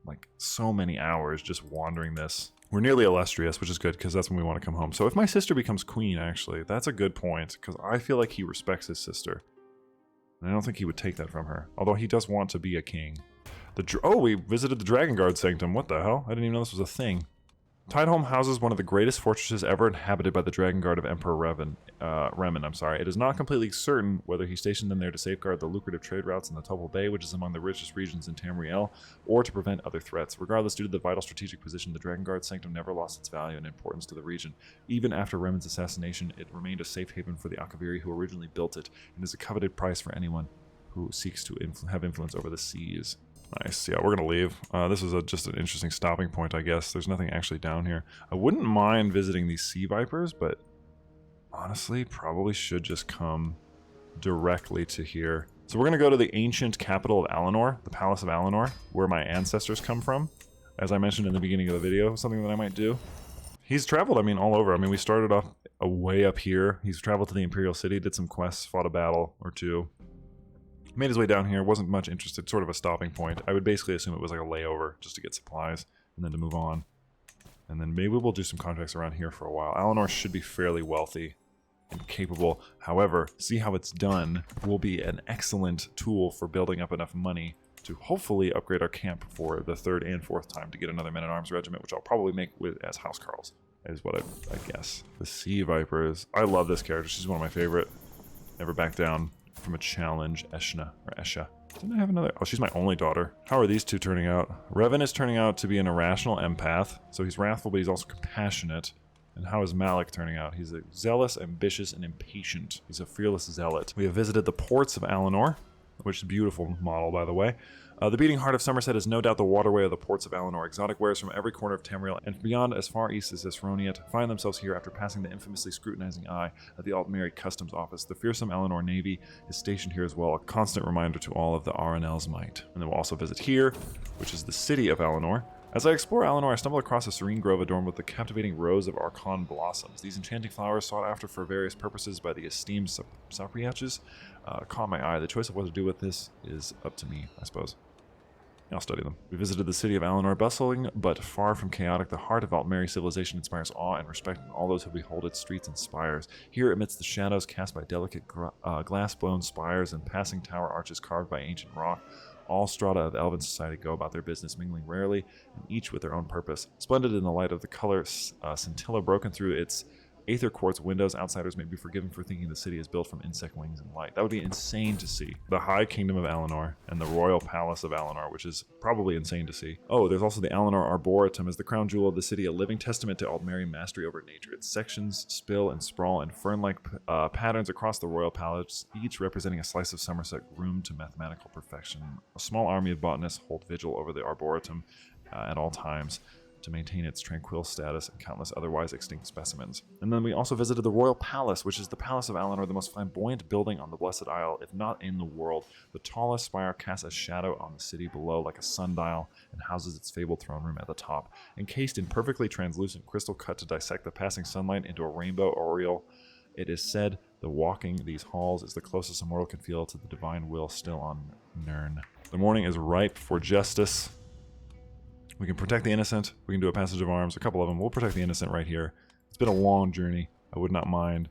like so many hours just wandering this. We're nearly illustrious, which is good because that's when we want to come home. So if my sister becomes queen, actually, that's a good point because I feel like he respects his sister. And I don't think he would take that from her. Although he does want to be a king. Oh, we visited the Dragon Guard Sanctum. What the hell? I didn't even know this was a thing. Tideholm houses one of the greatest fortresses ever inhabited by the Dragon Guard of Emperor Remen. It is not completely certain whether he stationed them there to safeguard the lucrative trade routes in the Topal Bay, which is among the richest regions in Tamriel, or to prevent other threats. Regardless, due to the vital strategic position, the Dragon Guard Sanctum never lost its value and importance to the region. Even after Remen's assassination, it remained a safe haven for the Akaviri who originally built it, and is a coveted prize for anyone who seeks to have influence over the seas. Nice. Yeah, we're going to leave. This is just an interesting stopping point, I guess. There's nothing actually down here. I wouldn't mind visiting these sea vipers, but honestly, probably should just come directly to here. So we're going to go to the ancient capital of Alinor, the Palace of Alinor, where my ancestors come from. As I mentioned in the beginning of the video, something that I might do. He's traveled, I mean, all over. I mean, we started off way up here. He's traveled to the Imperial City, did some quests, fought a battle or two. Made his way down here, wasn't much interested, sort of a stopping point. I would basically assume it was like a layover, just to get supplies, and then to move on. And then maybe we'll do some contracts around here for a while. Alinor should be fairly wealthy and capable. However, see how it's done will be an excellent tool for building up enough money to hopefully upgrade our camp for the third and fourth time to get another men-at-arms regiment, which I'll probably make as Housecarls, is what I guess. The Sea Vipers. I love this character. She's one of my favorite. Never back down from a challenge. Eshna, or Esha. Didn't I have another? Oh, she's my only daughter. How are these two turning out? Revan is turning out to be an irrational empath, so he's wrathful, but he's also compassionate. And how is Malik turning out? He's a zealous, ambitious, and impatient. He's a fearless zealot. We have visited the ports of Alinor. which is a beautiful model, by the way. The beating heart of Somerset is no doubt the waterway of the ports of Alinor. Exotic wares from every corner of Tamriel and beyond as far east as Esroniet find themselves here after passing the infamously scrutinizing eye of the Altmeri Customs Office. The fearsome Alinor Navy is stationed here as well, a constant reminder to all of the Aranel's might. And then we'll also visit here, which is the city of Alinor. As I explore Alinor, I stumble across a serene grove adorned with the captivating rows of Archon blossoms. These enchanting flowers, sought after for various purposes by the esteemed Sapriaches, caught my eye. The choice of what to do with this is up to me, I suppose. I'll study them. We visited the city of Alinor, bustling but far from chaotic. The heart of Altmeri civilization inspires awe and respect in all those who behold its streets and spires. Here, amidst the shadows cast by delicate glass-blown spires and passing tower arches carved by ancient rock, all strata of elven society go about their business, mingling rarely, and each with their own purpose. Splendid in the light of the color scintilla broken through its Aether Quartz windows, outsiders may be forgiven for thinking the city is built from insect wings and light. That would be insane to see. The High Kingdom of Alinor and the Royal Palace of Alinor, which is probably insane to see. Oh, there's also the Alinor Arboretum as the crown jewel of the city, a living testament to Altmeri mastery over nature. Its sections spill and sprawl in fern-like patterns across the Royal Palace, each representing a slice of Somerset groomed to mathematical perfection. A small army of botanists hold vigil over the Arboretum at all times, to maintain its tranquil status and countless otherwise extinct specimens. And then we also visited the Royal Palace, which is the Palace of Alinor, the most flamboyant building on the Blessed Isle, if not in the world. The tallest spire casts a shadow on the city below like a sundial and houses its fabled throne room at the top. Encased in perfectly translucent crystal cut to dissect the passing sunlight into a rainbow aureole, it is said the walking these halls is the closest a mortal can feel to the divine will still on Nirn. The morning is ripe for justice. We can protect the innocent. We can do a passage of arms. A couple of them. We'll protect the innocent right here. It's been a long journey. I would not mind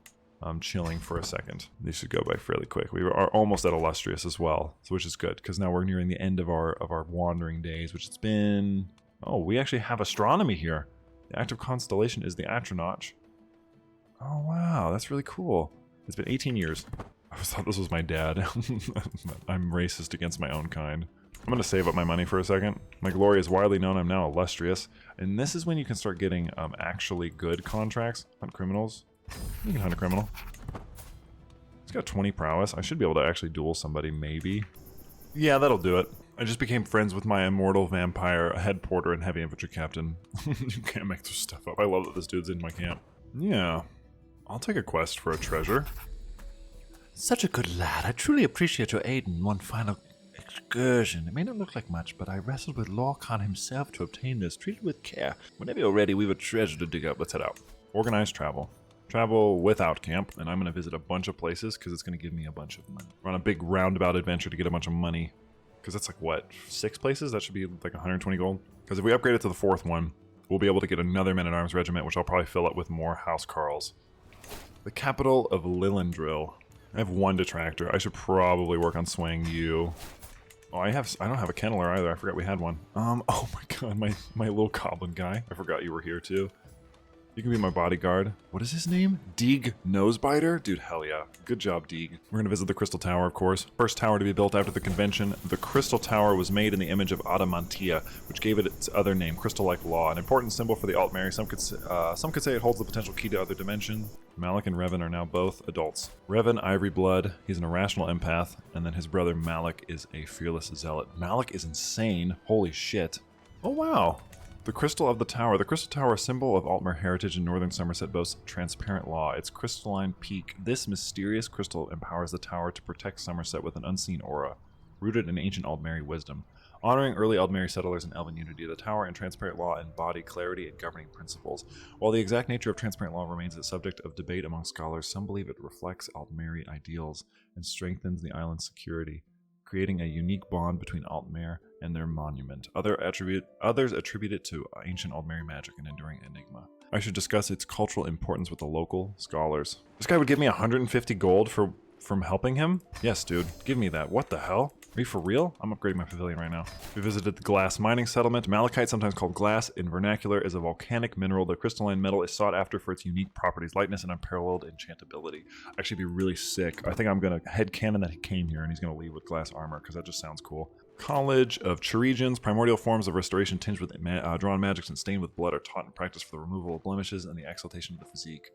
chilling for a second. These should go by fairly quick. We are almost at Illustrious as well, so which is good, because now we're nearing the end of our wandering days, which it's been... Oh, we actually have astronomy here. The active constellation is the Atronach. Oh, wow. That's really cool. It's been 18 years. I thought this was my dad. I'm racist against my own kind. I'm going to save up my money for a second. My glory is widely known. I'm now illustrious. And this is when you can start getting actually good contracts. Hunt criminals. You can hunt a criminal. He's got 20 prowess. I should be able to actually duel somebody, maybe. Yeah, that'll do it. I just became friends with my immortal vampire, head porter, and heavy infantry captain. You can't make this stuff up. I love that this dude's in my camp. Yeah. I'll take a quest for a treasure. Such a good lad. I truly appreciate your aid in one final excursion. It may not look like much, but I wrestled with Lorcan himself to obtain this. Treat it with care. Whenever you're ready, we've a treasure to dig up. Let's head out. Organized travel. Travel without camp, and I'm going to visit a bunch of places because it's going to give me a bunch of money. We're on a big roundabout adventure to get a bunch of money. Because that's like, what, 6 places? That should be like 120 gold. Because if we upgrade it to the 4th one, we'll be able to get another men-at-arms regiment, which I'll probably fill up with more House Carls. The capital of Lilendril. I have 1 detractor. I should probably work on swaying you. Oh, I don't have a kenneler either. I forgot we had one. Oh my god, my little goblin guy. I forgot you were here too. You can be my bodyguard. What is his name? Deeg Nosebiter? Dude, hell yeah. Good job, Deeg. We're going to visit the Crystal Tower, of course. First tower to be built after the convention. The Crystal Tower was made in the image of Adamantia, which gave it its other name, Crystal-like Law, an important symbol for the Altmeri. Some could say it holds the potential key to other dimensions. Malik and Revan are now both adults. Revan, Ivory Blood, he's an irrational empath, and then his brother Malik is a fearless zealot. Malik is insane. Holy shit. Oh, wow. The Crystal of the Tower. The Crystal Tower, a symbol of Altmer heritage in northern Somerset, boasts transparent law. Its crystalline peak. This mysterious crystal empowers the tower to protect Somerset with an unseen aura, rooted in ancient Altmeri wisdom. Honoring early Altmeri settlers and elven unity, the tower and transparent law embody clarity and governing principles. While the exact nature of transparent law remains a subject of debate among scholars, some believe it reflects Altmeri ideals and strengthens the island's security, creating a unique bond between Altmer and their monument. Others attribute it to ancient Altmeri magic and enduring enigma. I should discuss its cultural importance with the local scholars. This guy would give me 150 gold from helping him? Yes, dude. Give me that. What the hell? Are you for real? I'm upgrading my pavilion right now. We visited the glass mining settlement. Malachite, sometimes called glass in vernacular, is a volcanic mineral. The crystalline metal is sought after for its unique properties, lightness, and unparalleled enchantability. Actually be really sick. I think I'm going to headcanon that he came here and he's going to leave with glass armor because that just sounds cool. College of Chirigians. Primordial forms of restoration tinged with drawn magics and stained with blood are taught and practiced for the removal of blemishes and the exaltation of the physique.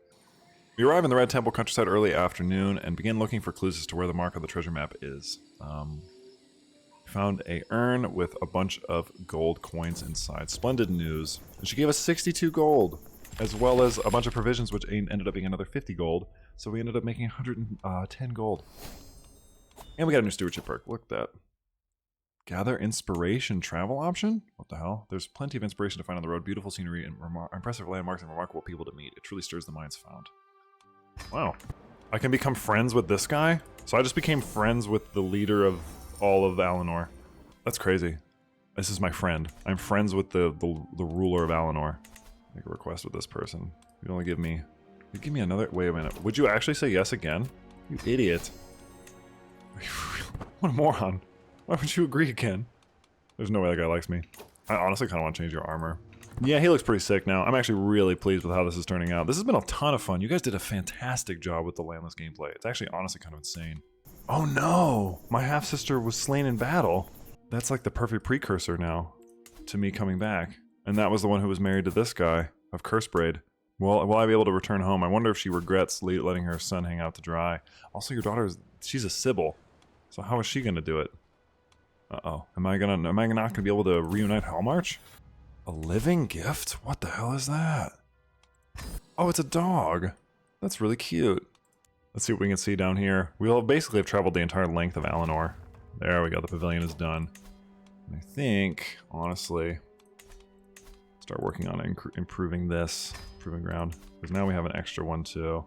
We arrive in the Red Temple countryside early afternoon and begin looking for clues as to where the mark of the treasure map is. Found a urn with a bunch of gold coins inside. Splendid news. And she gave us 62 gold, as well as a bunch of provisions, which ended up being another 50 gold. So we ended up making 110 gold. And we got a new stewardship perk. Look at that. Gather inspiration travel option? What the hell? There's plenty of inspiration to find on the road. Beautiful scenery and impressive landmarks and remarkable people to meet. It truly stirs the minds found. Wow. I can become friends with this guy? So I just became friends with the leader of all of Alinor. That's crazy. This is my friend. I'm friends with the ruler of Alinor. Make a request with this person. You only give me... You give me another... Wait a minute. Would you actually say yes again? You idiot. What a moron. Why would you agree again? There's no way that guy likes me. I honestly kind of want to change your armor. Yeah, he looks pretty sick now. I'm actually really pleased with how this is turning out. This has been a ton of fun. You guys did a fantastic job with the Landless gameplay. It's actually honestly kind of insane. Oh no! My half-sister was slain in battle. That's like the perfect precursor now to me coming back. And that was the one who was married to this guy of Cursebraid. Well, will I be able to return home? I wonder if she regrets letting her son hang out to dry. Also, your daughter she's a Sybil. So how is she gonna do it? Uh-oh. Am I not gonna be able to reunite Hellmarch? A living gift? What the hell is that? Oh, it's a dog. That's really cute. Let's see what we can see down here. We'll basically have traveled the entire length of Alinor. There we go, the pavilion is done. And I think, honestly, start working on improving this, improving ground. Because now we have an extra one too.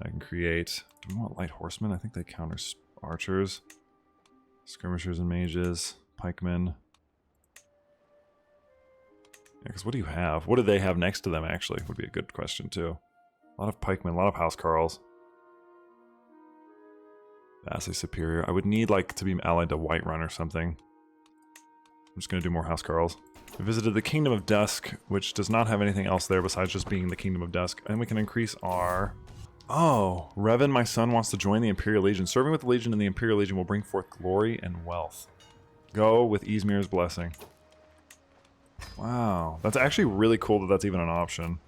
I can create, do we want light horsemen? I think they counter archers. Skirmishers and mages, pikemen. Yeah, because what do you have? What do they have next to them, actually? Would be a good question, too. A lot of pikemen, a lot of housecarls. Vastly superior. I would need, like, to be allied to Whiterun or something. I'm just going to do more housecarls. We visited the Kingdom of Dusk, which does not have anything else there besides just being the Kingdom of Dusk. And we can increase our... Oh, Revan, my son, wants to join the Imperial Legion. Serving with the Legion and the Imperial Legion will bring forth glory and wealth. Go with Ysmir's blessing. Wow, that's actually really cool that that's even an option.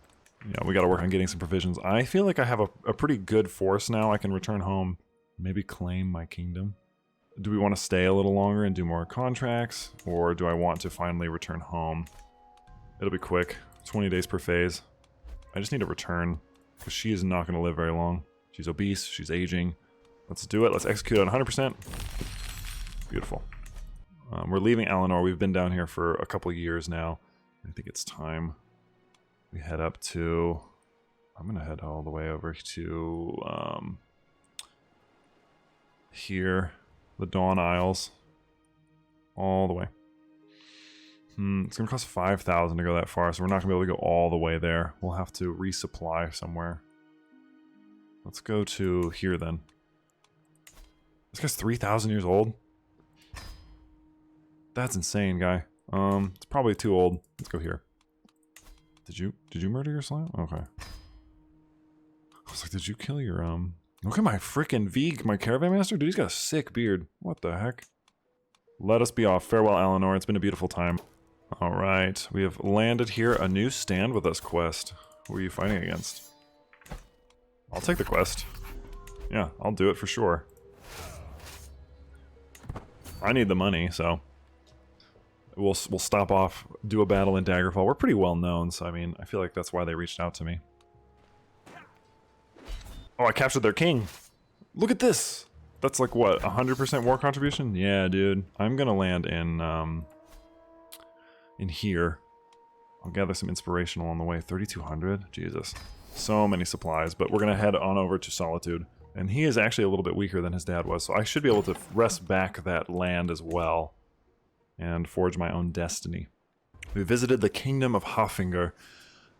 Yeah, we gotta work on getting some provisions. I feel like I have a pretty good force now. I can return home, maybe claim my kingdom. Do we want to stay a little longer and do more contracts? Or do I want to finally return home? It'll be quick, 20 days per phase. I just need to return. Because she is not going to live very long. She's obese, she's aging. Let's do it, let's execute on 100%. Beautiful. We're leaving Alinor. We've been down here for a couple years now. I think it's time we head up to... I'm going to head all the way over to... here. The Dawn Isles. All the way. It's going to cost 5,000 to go that far, so we're not going to be able to go all the way there. We'll have to resupply somewhere. Let's go to here, then. This guy's 3,000 years old? That's insane, guy. It's probably too old. Let's go here. Did you murder your slime? Okay. I was like, did you kill your, Look at my frickin' Vig, my caravan master? Dude, he's got a sick beard. What the heck? Let us be off. Farewell, Alinor. It's been a beautiful time. Alright, we have landed here. A new stand with us quest. Who are you fighting against? I'll take the quest. Yeah, I'll do it for sure. I need the money, so... We'll stop off, do a battle in Daggerfall. We're pretty well known, so I mean, I feel like that's why they reached out to me. Oh, I captured their king! Look at this! That's like, what, 100% war contribution? Yeah, dude. I'm gonna land in here. I'll gather some inspiration along the way. 3,200? Jesus. So many supplies, but we're gonna head on over to Solitude. And he is actually a little bit weaker than his dad was, so I should be able to wrest back that land as well. And forge my own destiny. We visited the Kingdom of Half-Mer,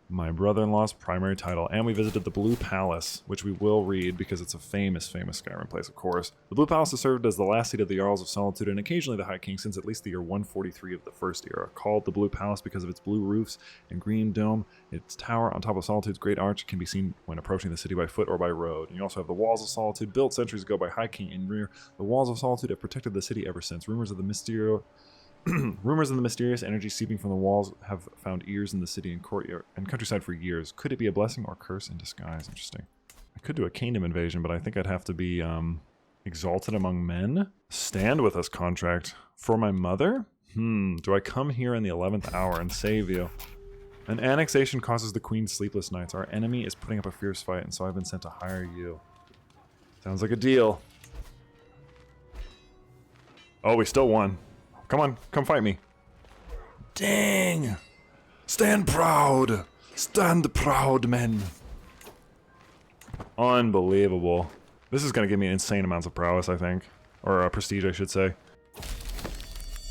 my brother-in-law's primary title, and we visited the Blue Palace, which we will read because it's a famous, famous Skyrim place, of course. The Blue Palace has served as the last seat of the Jarls of Solitude and occasionally the High King since at least the year 143 of the First Era. Called the Blue Palace because of its blue roofs and green dome, its tower on top of Solitude's great arch can be seen when approaching the city by foot or by road. And you also have the Walls of Solitude, built centuries ago by High King Inrir. The Walls of Solitude have protected the city ever since. Rumors of the mysterious energy seeping from the walls have found ears in the city and courtyard and countryside for years. Could it be a blessing or curse in disguise? Interesting. I could do a kingdom invasion, but I think I'd have to be Exalted among men? Stand with us contract. For my mother? Do I come here in the 11th hour and save you? An annexation causes the queen sleepless nights. Our enemy is putting up a fierce fight, and so I've been sent to hire you. Sounds like a deal. Oh, we still won. Come on, come fight me. Dang! Stand proud! Stand proud, men! Unbelievable. This is gonna give me insane amounts of prowess, I think. Or prestige, I should say.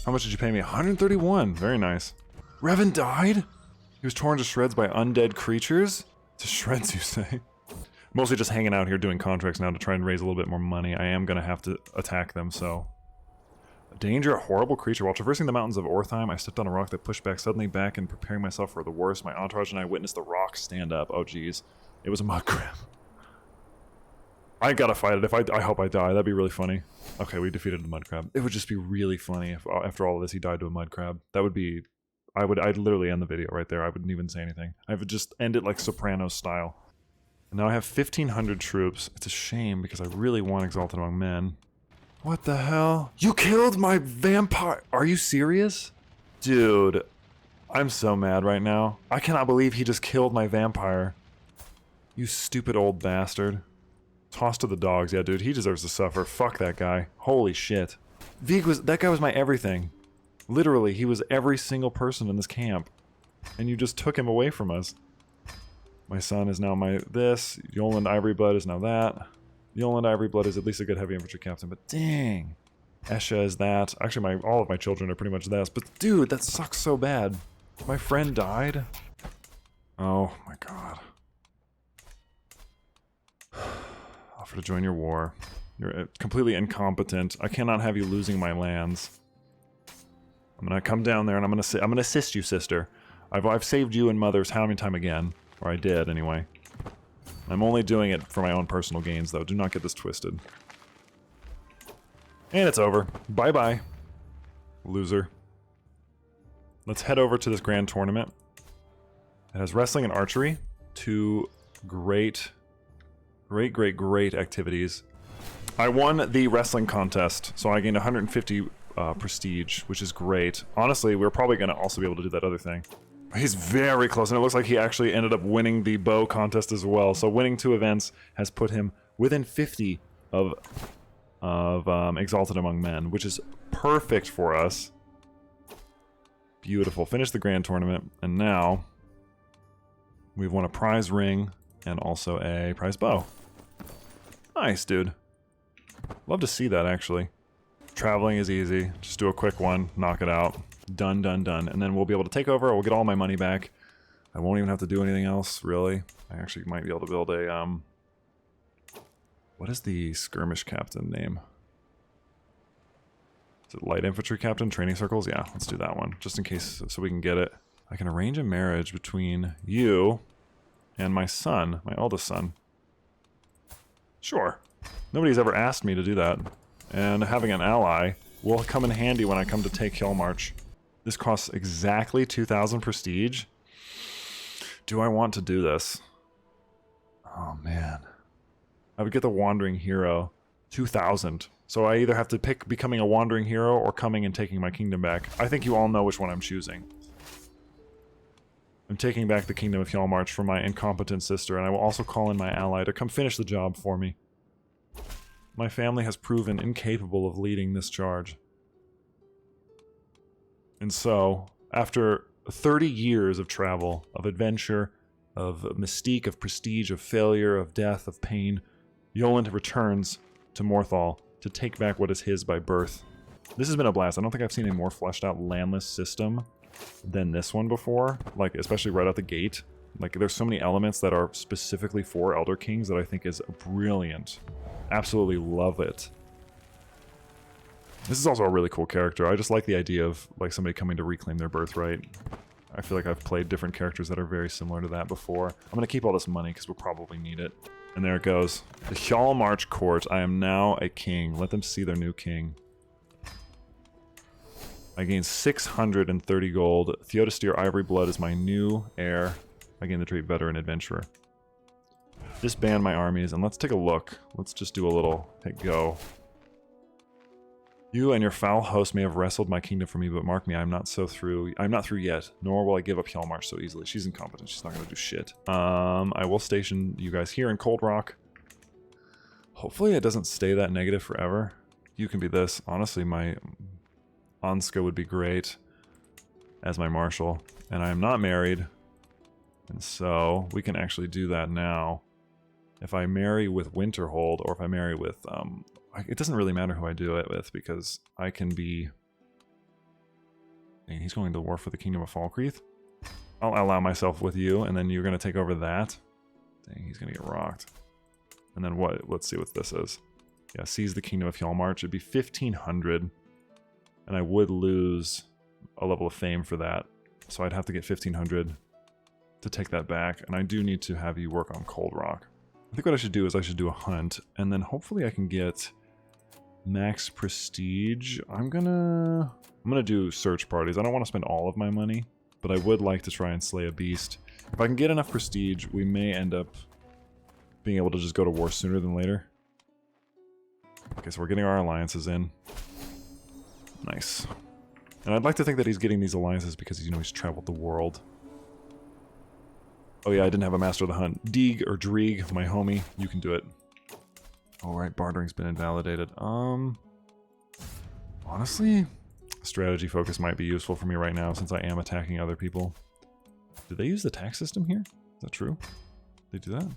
How much did you pay me? 131. Very nice. Revan died? He was torn to shreds by undead creatures? To shreds, you say? Mostly just hanging out here doing contracts now to try and raise a little bit more money. I am gonna have to attack them, so... Danger, a horrible creature. While traversing the mountains of Ortheim, I stepped on a rock that pushed suddenly back and preparing myself for the worst. My entourage and I witnessed the rock stand up. Oh, geez. It was a mud crab. I gotta fight it. If I hope I die. That'd be really funny. Okay, we defeated the mud crab. It would just be really funny if after all of this he died to a mud crab. That would be... I'd literally end the video right there. I wouldn't even say anything. I would just end it like Sopranos style. And now I have 1,500 troops. It's a shame because I really want Exalted Among Men. What the hell? You killed my vampire! Are you serious? Dude, I'm so mad right now. I cannot believe he just killed my vampire. You stupid old bastard. Tossed to the dogs. Yeah, dude, he deserves to suffer. Fuck that guy. Holy shit. That guy was my everything. Literally, he was every single person in this camp. And you just took him away from us. My son is now my this. Yoland Ivoryblood is now that. Yoland Ivoryblood is at least a good heavy infantry captain, but dang. Esha is that. Actually, all of my children are pretty much this. But dude, that sucks so bad. My friend died. Oh my god. Offer to join your war. You're completely incompetent. I cannot have you losing my lands. I'm gonna come down there and I'm gonna assist you, sister. I've saved you and mothers how many time again? Or I did, anyway. I'm only doing it for my own personal gains, though. Do not get this twisted. And it's over. Bye-bye. Loser. Let's head over to this grand tournament. It has wrestling and archery. Two great activities. I won the wrestling contest, so I gained 150 prestige, which is great. Honestly, we're probably going to also be able to do that other thing. He's very close, and it looks like he actually ended up winning the bow contest as well. So winning 2 events has put him within 50 of Exalted Among Men, which is perfect for us. Beautiful. Finished the grand tournament, and now we've won a prize ring and also a prize bow. Nice, dude. Love to see that, actually. Traveling is easy. Just do a quick one, knock it out. Done, done, done. And then we'll be able to take over, we'll get all my money back. I won't even have to do anything else, really. I actually might be able to build a, what is the skirmish captain name? Is it light infantry captain, training circles? Yeah, let's do that one, just in case, so we can get it. I can arrange a marriage between you and my son, my eldest son. Sure. Nobody's ever asked me to do that. And having an ally will come in handy when I come to take Hellmarch. This costs exactly 2,000 prestige. Do I want to do this? Oh man. I would get the Wandering Hero. 2,000. So I either have to pick becoming a Wandering Hero or coming and taking my kingdom back. I think you all know which one I'm choosing. I'm taking back the Kingdom of Hellmarch from my incompetent sister, and I will also call in my ally to come finish the job for me. My family has proven incapable of leading this charge. And so, after 30 years of travel, of adventure, of mystique, of prestige, of failure, of death, of pain, Yoland returns to Morthal to take back what is his by birth. This has been a blast. I don't think I've seen a more fleshed out landless system than this one before, like especially right out the gate. Like there's so many elements that are specifically for Elder Kings that I think is brilliant. Absolutely love it. This is also a really cool character. I just like the idea of like somebody coming to reclaim their birthright. I feel like I've played different characters that are very similar to that before. I'm gonna keep all this money because we'll probably need it. And there it goes. The Hjalmarch Court. I am now a king. Let them see their new king. I gained 630 gold. Theodostir Ivoryblood is my new heir. I gain the trait Veteran Adventurer. Disband my armies, and let's take a look. Let's just do a little hit go. You and your foul host may have wrestled my kingdom for me, but mark me, I'm not through yet, nor will I give up Hjalmar so easily. She's incompetent. She's not going to do shit. I will station you guys here in Cold Rock. Hopefully it doesn't stay that negative forever. You can be this. Honestly, my Anska would be great as my marshal. And I am not married. And so we can actually do that now. If I marry with Winterhold, or if I marry with... it doesn't really matter who I do it with, because I can be... Dang, he's going to war for the Kingdom of Falkreath. I'll ally myself with you, and then you're going to take over that. Dang, he's going to get rocked. And then what? Let's see what this is. Yeah, seize the Kingdom of Hjalmar. It'd be 1,500. And I would lose a level of fame for that. So I'd have to get 1,500 to take that back. And I do need to have you work on Cold Rock. I think what I should do is I should do a hunt. And then hopefully I can get max prestige. I'm gonna do search parties. I don't want to spend all of my money, but I would like to try and slay a beast. If I can get enough prestige, we may end up being able to just go to war sooner than later. Okay, so we're getting our alliances in. Nice. And I'd like to think that he's getting these alliances because he's traveled the world. Oh yeah, I didn't have a master of the hunt. Deeg or Dreeg, my homie, you can do it. Alright, bartering's been invalidated. Honestly, strategy focus might be useful for me right now since I am attacking other people. Do they use the tax system here? Is that true? They do that?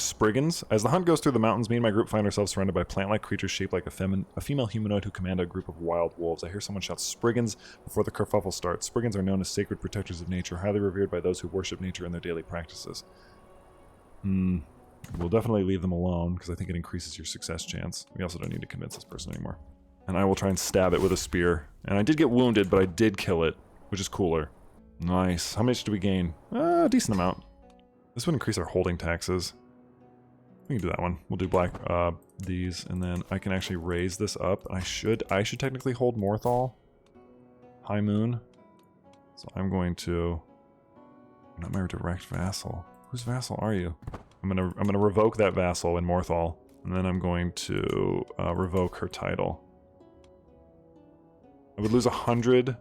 Spriggans. As the hunt goes through the mountains, me and my group find ourselves surrounded by plant-like creatures shaped like a female humanoid who command a group of wild wolves. I hear someone shout Spriggans before the kerfuffle starts. Spriggans are known as sacred protectors of nature, highly revered by those who worship nature in their daily practices. We'll definitely leave them alone, because I think it increases your success chance. We also don't need to convince this person anymore. And I will try and stab it with a spear. And I did get wounded, but I did kill it, which is cooler. Nice. How much do we gain? A decent amount. This would increase our holding taxes. We can do that one. We'll do these, and then I can actually raise this up. I should technically hold Morthal. High Moon. So I'm going to... You're not my direct vassal. Whose vassal are you? I'm gonna revoke that vassal in Morthal, and then I'm going to revoke her title. I would lose 100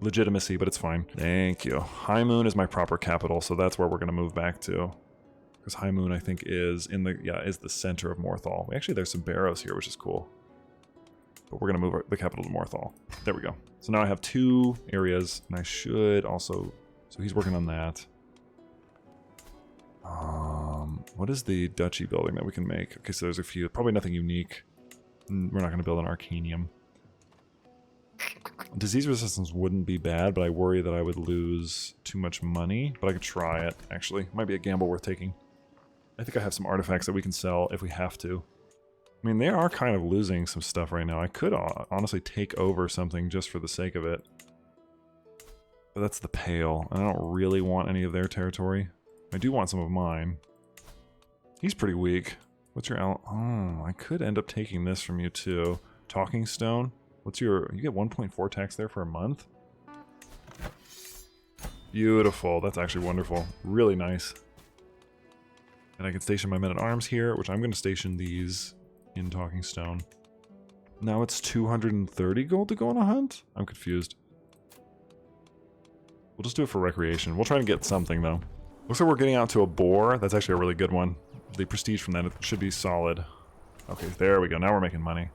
legitimacy, but it's fine. Thank you. High Moon is my proper capital, so that's where we're gonna move back to. Because High Moon, I think, is is the center of Morthal. Actually, there's some barrows here, which is cool. But we're gonna move the capital to Morthal. There we go. So now I have 2 areas, and I should also... So he's working on that. What is the duchy building that we can make? Okay, so there's a few. Probably nothing unique. We're not gonna build an Arcanium. Disease resistance wouldn't be bad, but I worry that I would lose too much money. But I could try it, actually. Might be a gamble worth taking. I think I have some artifacts that we can sell if we have to. I mean, they are kind of losing some stuff right now. I could honestly take over something just for the sake of it. But that's the Pale. I don't really want any of their territory. I do want some of mine. He's pretty weak. What's your Oh, I could end up taking this from you too. Talking Stone. What's your... You get 1.4 tax there for a month? Beautiful. That's actually wonderful. Really nice. And I can station my men-at-arms here, which I'm going to station these in Talking Stone. Now it's 230 gold to go on a hunt? I'm confused. We'll just do it for recreation. We'll try and get something, though. Looks like we're getting out to a boar. That's actually a really good one. The prestige from that should be solid. Okay, there we go. Now we're making money.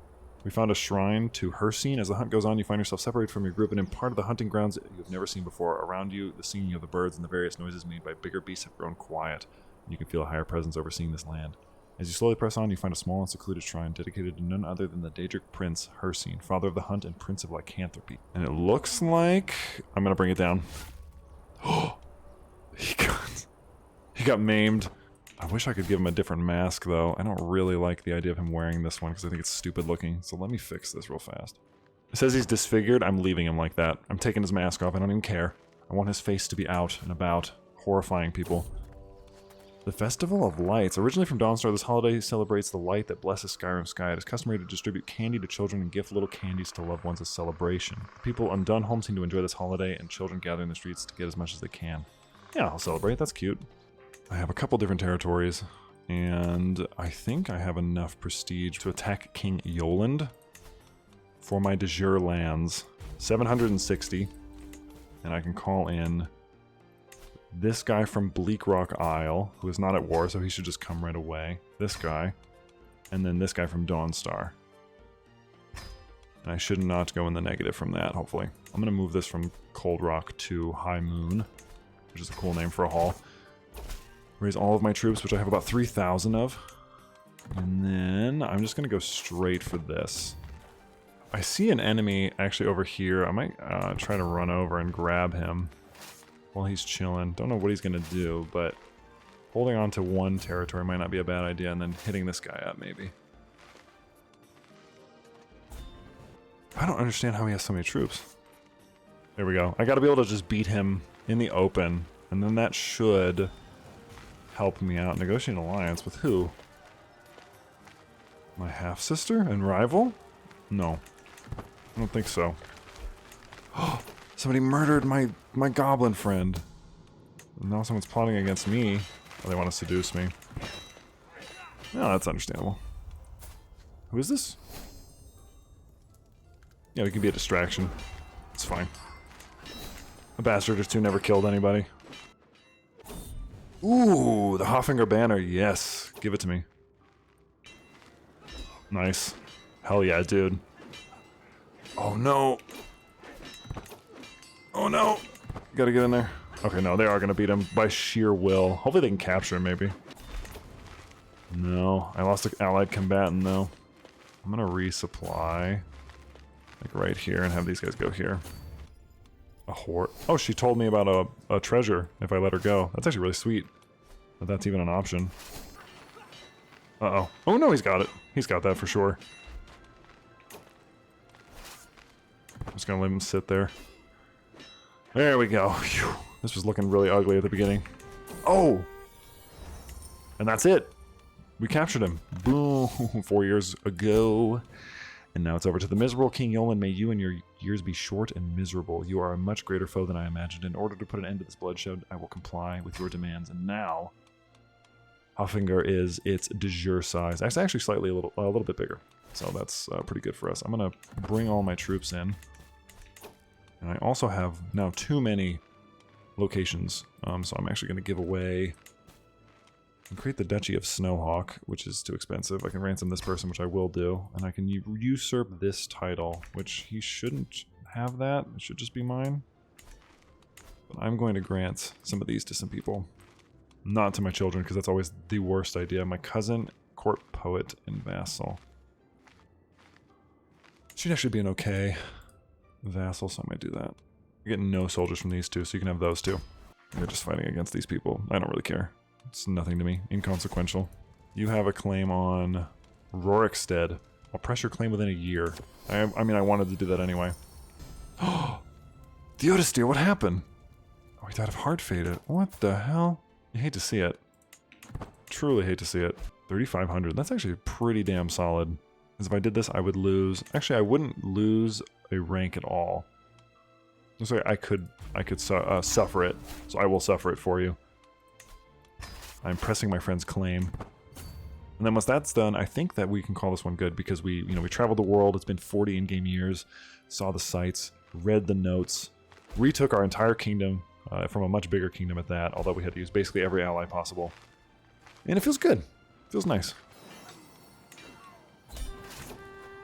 We found a shrine to Hersine. As the hunt goes on, you find yourself separated from your group and in part of the hunting grounds you've never seen before. Around you, the singing of the birds and the various noises made by bigger beasts have grown quiet. You can feel a higher presence overseeing this land. As you slowly press on, you find a small and secluded shrine dedicated to none other than the Daedric Prince, Hersine, father of the hunt and prince of lycanthropy. And it looks like... I'm going to bring it down. Oh! He got maimed. I wish I could give him a different mask, though. I don't really like the idea of him wearing this one because I think it's stupid looking. So let me fix this real fast. It says he's disfigured. I'm leaving him like that. I'm taking his mask off. I don't even care. I want his face to be out and about, horrifying people. The Festival of Lights. Originally from Dawnstar, this holiday celebrates the light that blesses Skyrim sky. It is customary to distribute candy to children and gift little candies to loved ones as celebration. People on Dunholm seem to enjoy this holiday, and children gather in the streets to get as much as they can. Yeah, I'll celebrate. That's cute. I have a couple different territories. And I think I have enough prestige to attack King Yoland for my de jure lands. 760. And I can call in this guy from Bleak Rock Isle, who is not at war, so he should just come right away. This guy. And then this guy from Dawnstar. And I should not go in the negative from that, hopefully. I'm going to move this from Cold Rock to High Moon, which is a cool name for a hall. Raise all of my troops, which I have about 3,000 of. And then I'm just going to go straight for this. I see an enemy actually over here. I might try to run over and grab him while he's chilling. Don't know what he's going to do, but holding on to one territory might not be a bad idea, and then hitting this guy up maybe. I don't understand how he has so many troops. There we go. I got to be able to just beat him in the open, and then that should help me out. Negotiate an alliance with who? My half-sister and rival? No. I don't think so. Oh, somebody murdered my goblin friend. And now someone's plotting against me. Oh, they want to seduce me. No, that's understandable. Who is this? Yeah, we can be a distraction. It's fine. A bastard or two never killed anybody. Ooh, the Half-Mer banner. Yes. Give it to me. Nice. Hell yeah, dude. Oh, no. Oh, no. Gotta get in there. Okay, no, they are gonna beat him by sheer will. Hopefully they can capture him, maybe. No. I lost an allied combatant, though. I'm gonna resupply. Like right here and have these guys go here. A horde. Oh, she told me about a treasure if I let her go. That's actually really sweet. But that's even an option. Uh-oh. Oh no, he's got it. He's got that for sure. I'm just gonna let him sit there. There we go. Whew. This was looking really ugly at the beginning. Oh! And that's it. We captured him. Boom. 4 years ago. And now it's over to the miserable King Yoland. May you and your years be short and miserable. You are a much greater foe than I imagined. In order to put an end to this bloodshed, I will comply with your demands. And now, Half-Mer is its de jure size. It's actually slightly a little bit bigger. So that's pretty good for us. I'm going to bring all my troops in. And I also have now too many locations. So I'm actually going to give away and create the Duchy of Snowhawk, which is too expensive. I can ransom this person, which I will do, and I can usurp this title, which he shouldn't have that. It should just be mine. But I'm going to grant some of these to some people. Not to my children, because that's always the worst idea. My cousin, court poet, and vassal. She'd actually be an okay vassal, so I might do that. You're getting no soldiers from these two, so you can have those two. They're just fighting against these people. I don't really care. It's nothing to me. Inconsequential. You have a claim on Rorikstead. I'll press your claim within a year. I mean, I wanted to do that anyway. Oh! Theodostir, what happened? Oh, he died of heart faded. What the hell? You hate to see it. Truly hate to see it. 3,500. That's actually pretty damn solid. Because if I did this, I would lose... Actually, I wouldn't lose a rank at all. So I could suffer it. So I will suffer it for you. I'm pressing my friend's claim. And then once that's done, I think that we can call this one good because we traveled the world. It's been 40 in-game years, saw the sights, read the notes, retook our entire kingdom from a much bigger kingdom at that, although we had to use basically every ally possible. And it feels good. It feels nice.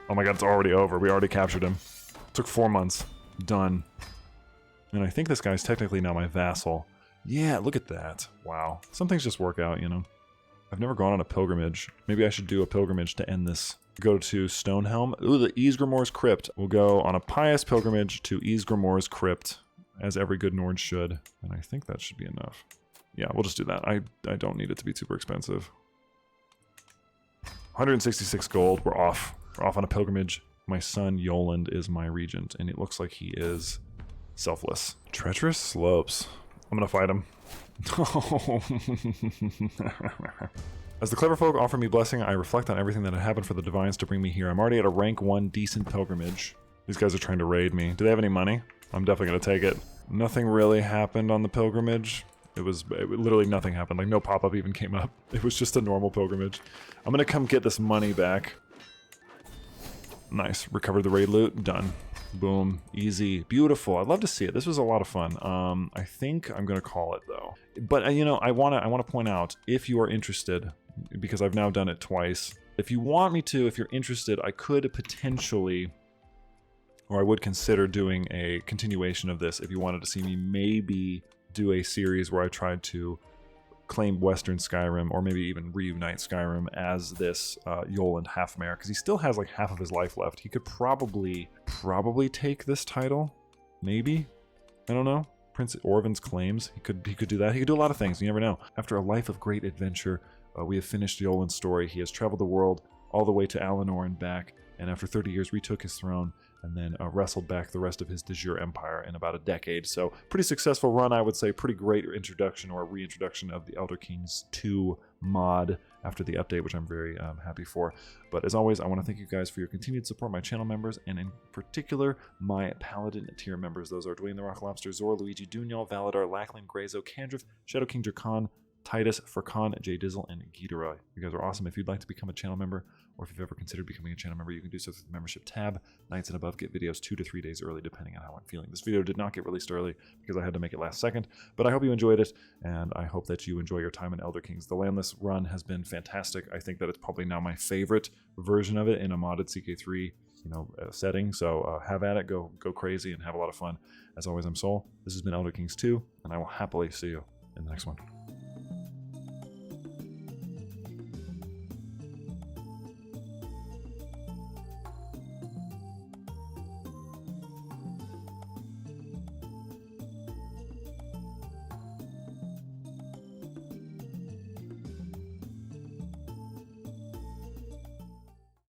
Oh my god, it's already over. We already captured him. Took 4 months. Done. And I think this guy's technically now my vassal. Yeah, look at that. Wow. Some things just work out, you know. I've never gone on a pilgrimage. Maybe I should do a pilgrimage to end this. Go to Stonehelm. Ooh, the Ysgramor's Crypt. We'll go on a pious pilgrimage to Ysgramor's Crypt, as every good Nord should. And I think that should be enough. Yeah, we'll just do that. I don't need it to be super expensive. 166 gold. We're off. We're off on a pilgrimage. My son, Yoland, is my regent, and it looks like he is selfless. Treacherous slopes. I'm gonna fight him. As the clever folk offer me blessing, I reflect on everything that had happened for the divines to bring me here. I'm already at a rank 1 decent pilgrimage. These guys are trying to raid me. Do they have any money? I'm definitely gonna take it. Nothing really happened on the pilgrimage. Literally nothing happened. Like no pop-up even came up. It was just a normal pilgrimage. I'm gonna come get this money back. Nice. Recovered the raid loot. Done. Boom. Easy. Beautiful. I'd love to see it. This was a lot of fun. I think I'm gonna call it though. But you know, I wanna point out, if you are interested, because I've now done it twice. If you want me to, if you're interested, I could potentially, or I would consider doing a continuation of this if you wanted to see me maybe do a series where I tried to claim Western Skyrim, or maybe even reunite Skyrim as this Yoland Half-Mer, because he still has like half of his life left. He could probably take this title, maybe. I don't know. Prince Orvan's claims. He could do that. He could do a lot of things. You never know. After a life of great adventure, we have finished Yoland's story. He has traveled the world all the way to Alinor and back, and after 30 years retook his throne and then wrestled back the rest of his de jure empire in about a decade. So pretty successful run, I would say. Pretty great introduction or reintroduction of the Elder Kings 2 mod after the update, which I'm very happy for. But as always, I want to thank you guys for your continued support, my channel members, and in particular, my Paladin tier members. Those are Dwayne the Rock Lobster, Zora, Luigi, Dunyal, Valadar, Lachlan, Grazo, Candriff, Shadow King Drakan, Titus, Furkan, Jay Dizzle, and Gitaroy. You guys are awesome. If you'd like to become a channel member, or if you've ever considered becoming a channel member, you can do so through the membership tab. Nights and above get videos 2 to 3 days early, depending on how I'm feeling. This video did not get released early because I had to make it last second, but I hope you enjoyed it, and I hope that you enjoy your time in Elder Kings. The Landless run has been fantastic. I think that it's probably now my favorite version of it in a modded CK3 setting, so have at it, go crazy, and have a lot of fun. As always, I'm Sol. This has been Elder Kings 2, and I will happily see you in the next one.